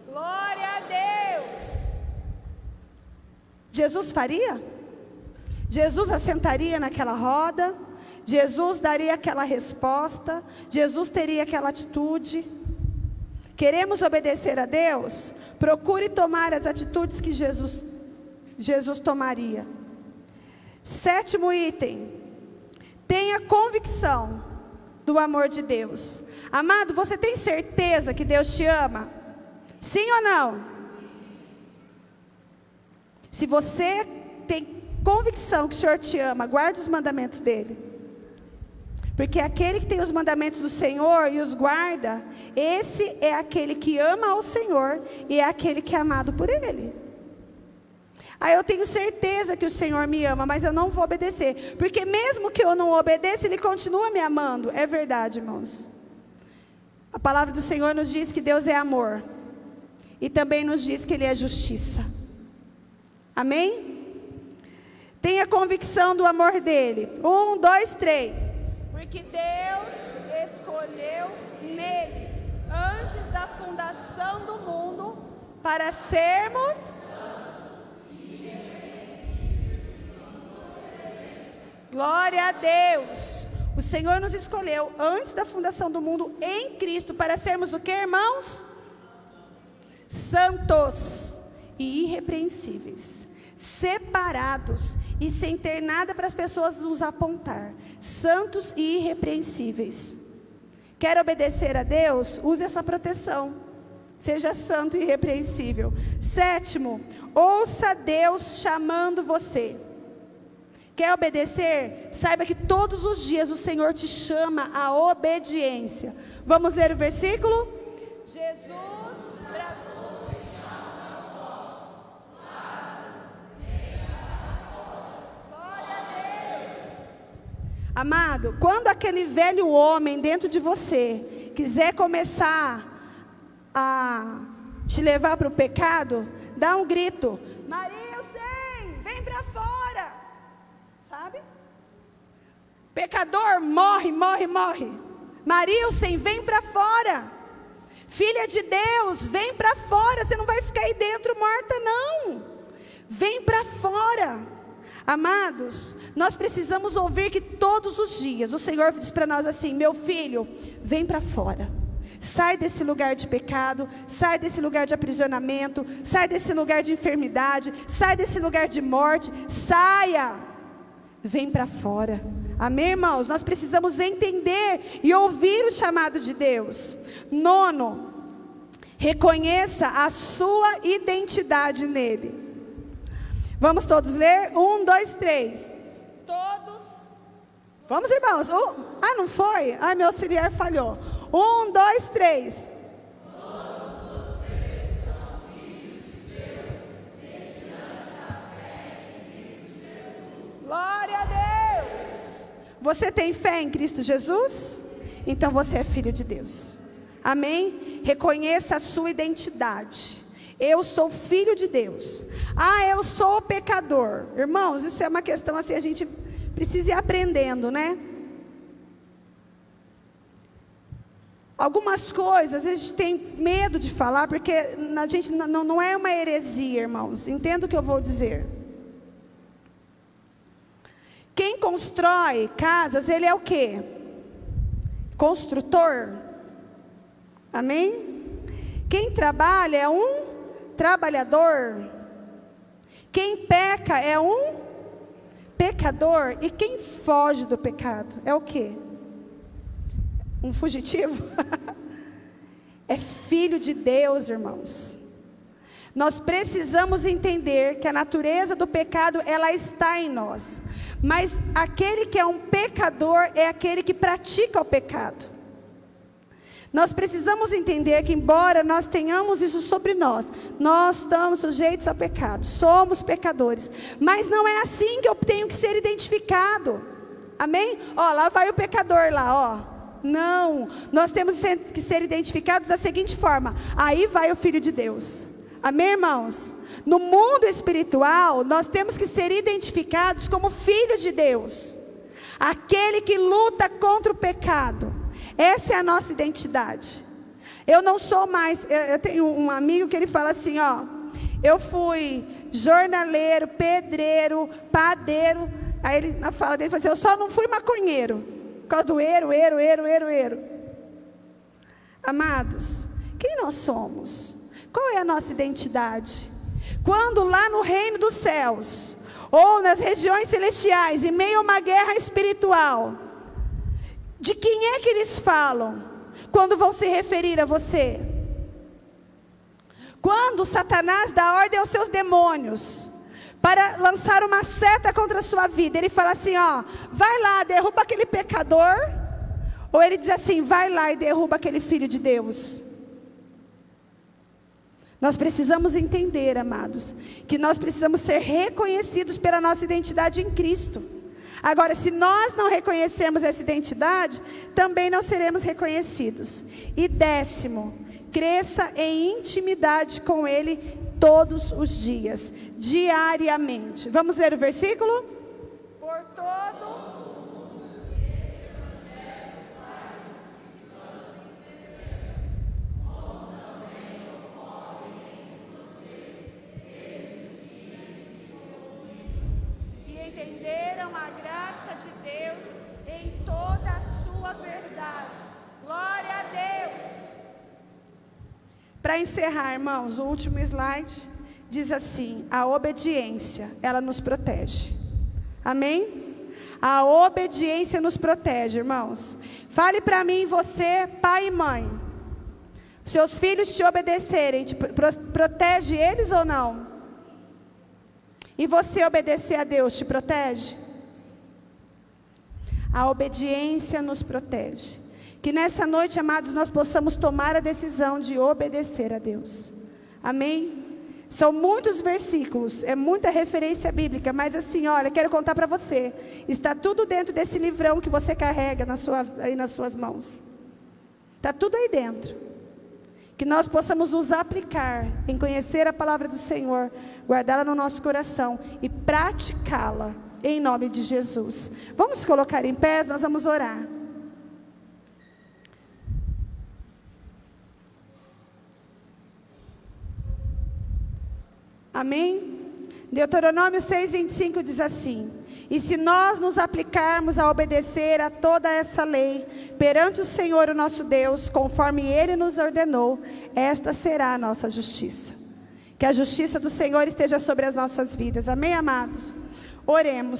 Glória a Deus. Jesus faria? Jesus assentaria naquela roda, Jesus daria aquela resposta, Jesus teria aquela atitude. Queremos obedecer a Deus? Procure tomar as atitudes que Jesus tomaria. Sétimo item, tenha convicção do amor de Deus. Amado, você tem certeza que Deus te ama? Sim ou não? Se você tem convicção que o Senhor te ama, guarde os mandamentos dele. Porque aquele que tem os mandamentos do Senhor e os guarda, esse é aquele que ama ao Senhor e é aquele que é amado por Ele. Eu tenho certeza que o Senhor me ama, mas eu não vou obedecer. Porque mesmo que eu não obedeça, Ele continua me amando. É verdade, irmãos. A palavra do Senhor nos diz que Deus é amor. E também nos diz que Ele é justiça. Amém? Tenha convicção do amor dele. 1, 2, 3. Porque Deus escolheu nele, antes da fundação do mundo, para sermos... Glória a Deus. O Senhor nos escolheu antes da fundação do mundo em Cristo para sermos o que, irmãos? Santos e irrepreensíveis, separados e sem ter nada para as pessoas nos apontar. Santos e irrepreensíveis. Quer obedecer a Deus? Use essa proteção. Seja santo e irrepreensível. Sétimo, ouça Deus chamando você. Quer obedecer? Saiba que todos os dias o Senhor te chama à obediência. Vamos ler o versículo? Jesus bradou em alta voz: Lázaro, venha fora. Glória a Deus. Amado, quando aquele velho homem dentro de você quiser começar a te levar para o pecado, dá um grito: Maria, eu sei. sabe? Pecador, morre, morre, morre. Marilsen, vem para fora. Filha de Deus, vem para fora. Você não vai ficar aí dentro morta, não. Vem para fora. Amados, nós precisamos ouvir que todos os dias o Senhor diz para nós assim: meu filho, vem para fora. Sai desse lugar de pecado, sai desse lugar de aprisionamento, sai desse lugar de enfermidade, sai desse lugar de morte, saia, vem para fora. Amém, irmãos? Nós precisamos entender e ouvir o chamado de Deus. 9, reconheça a sua identidade nele. Vamos todos ler? 1, 2, 3. Todos. Vamos, irmãos. Não foi? Ai, meu auxiliar falhou. 1, 2, 3. Todos vocês são filhos de Deus, mediante a fé em Cristo Jesus. Glória a Deus. Você tem fé em Cristo Jesus? Então você é filho de Deus. Amém? Reconheça a sua identidade. Eu sou filho de Deus. Eu sou pecador. Irmãos, isso é uma questão assim, a gente precisa ir aprendendo, né? Algumas coisas a gente tem medo de falar, porque a gente não é uma heresia, irmãos. Entenda o que eu vou dizer. Quem constrói casas, ele é o quê? Construtor. Amém? Quem trabalha é um trabalhador. Quem peca é um pecador. E quem foge do pecado é o quê? Um fugitivo? É filho de Deus, irmãos. Nós precisamos entender que a natureza do pecado, ela está em nós. Mas aquele que é um pecador é aquele que pratica o pecado. Nós precisamos entender que, embora nós tenhamos isso sobre nós, nós estamos sujeitos ao pecado, somos pecadores, mas não é assim que eu tenho que ser identificado. Amém? Lá vai o pecador lá, Não, nós temos que ser identificados da seguinte forma: aí vai o Filho de Deus. Amém, irmãos? No mundo espiritual, nós temos que ser identificados como filhos de Deus, aquele que luta contra o pecado. Essa é a nossa identidade. Eu não sou mais, eu tenho um amigo que ele fala assim, eu fui jornaleiro, pedreiro, padeiro. Aí ele, na fala dele, fala assim: eu só não fui maconheiro, por causa do ero. Amados, quem nós somos? Qual é a nossa identidade? Quando lá no reino dos céus, ou nas regiões celestiais, em meio a uma guerra espiritual, de quem é que eles falam, quando vão se referir a você? Quando Satanás dá ordem aos seus demônios, para lançar uma seta contra a sua vida, ele fala assim, vai lá, derruba aquele pecador, ou ele diz assim, vai lá e derruba aquele filho de Deus. Nós precisamos entender, amados, que nós precisamos ser reconhecidos pela nossa identidade em Cristo. Agora, se nós não reconhecermos essa identidade, também não seremos reconhecidos. E 10º, cresça em intimidade com Ele todos os dias, diariamente. Vamos ler o versículo? Por todo entenderam a graça de Deus em toda a sua verdade. Glória a Deus. Para encerrar, irmãos, o último slide diz assim: a obediência, ela nos protege. Amém? A obediência nos protege, irmãos. Fale para mim, você, pai e mãe, seus filhos te obedecerem, protege eles ou não? E você obedecer a Deus te protege? A obediência nos protege. Que nessa noite, amados, nós possamos tomar a decisão de obedecer a Deus. Amém? São muitos versículos, é muita referência bíblica, mas assim, olha, quero contar para você. Está tudo dentro desse livrão que você carrega aí nas suas mãos. Está tudo aí dentro. Que nós possamos nos aplicar em conhecer a palavra do Senhor, guardá-la no nosso coração e praticá-la em nome de Jesus. Vamos colocar em pé, nós vamos orar. Amém? Deuteronômio 6:25 diz assim: e se nós nos aplicarmos a obedecer a toda essa lei, perante o Senhor o nosso Deus, conforme Ele nos ordenou, esta será a nossa justiça. Que a justiça do Senhor esteja sobre as nossas vidas. Amém, amados? Oremos.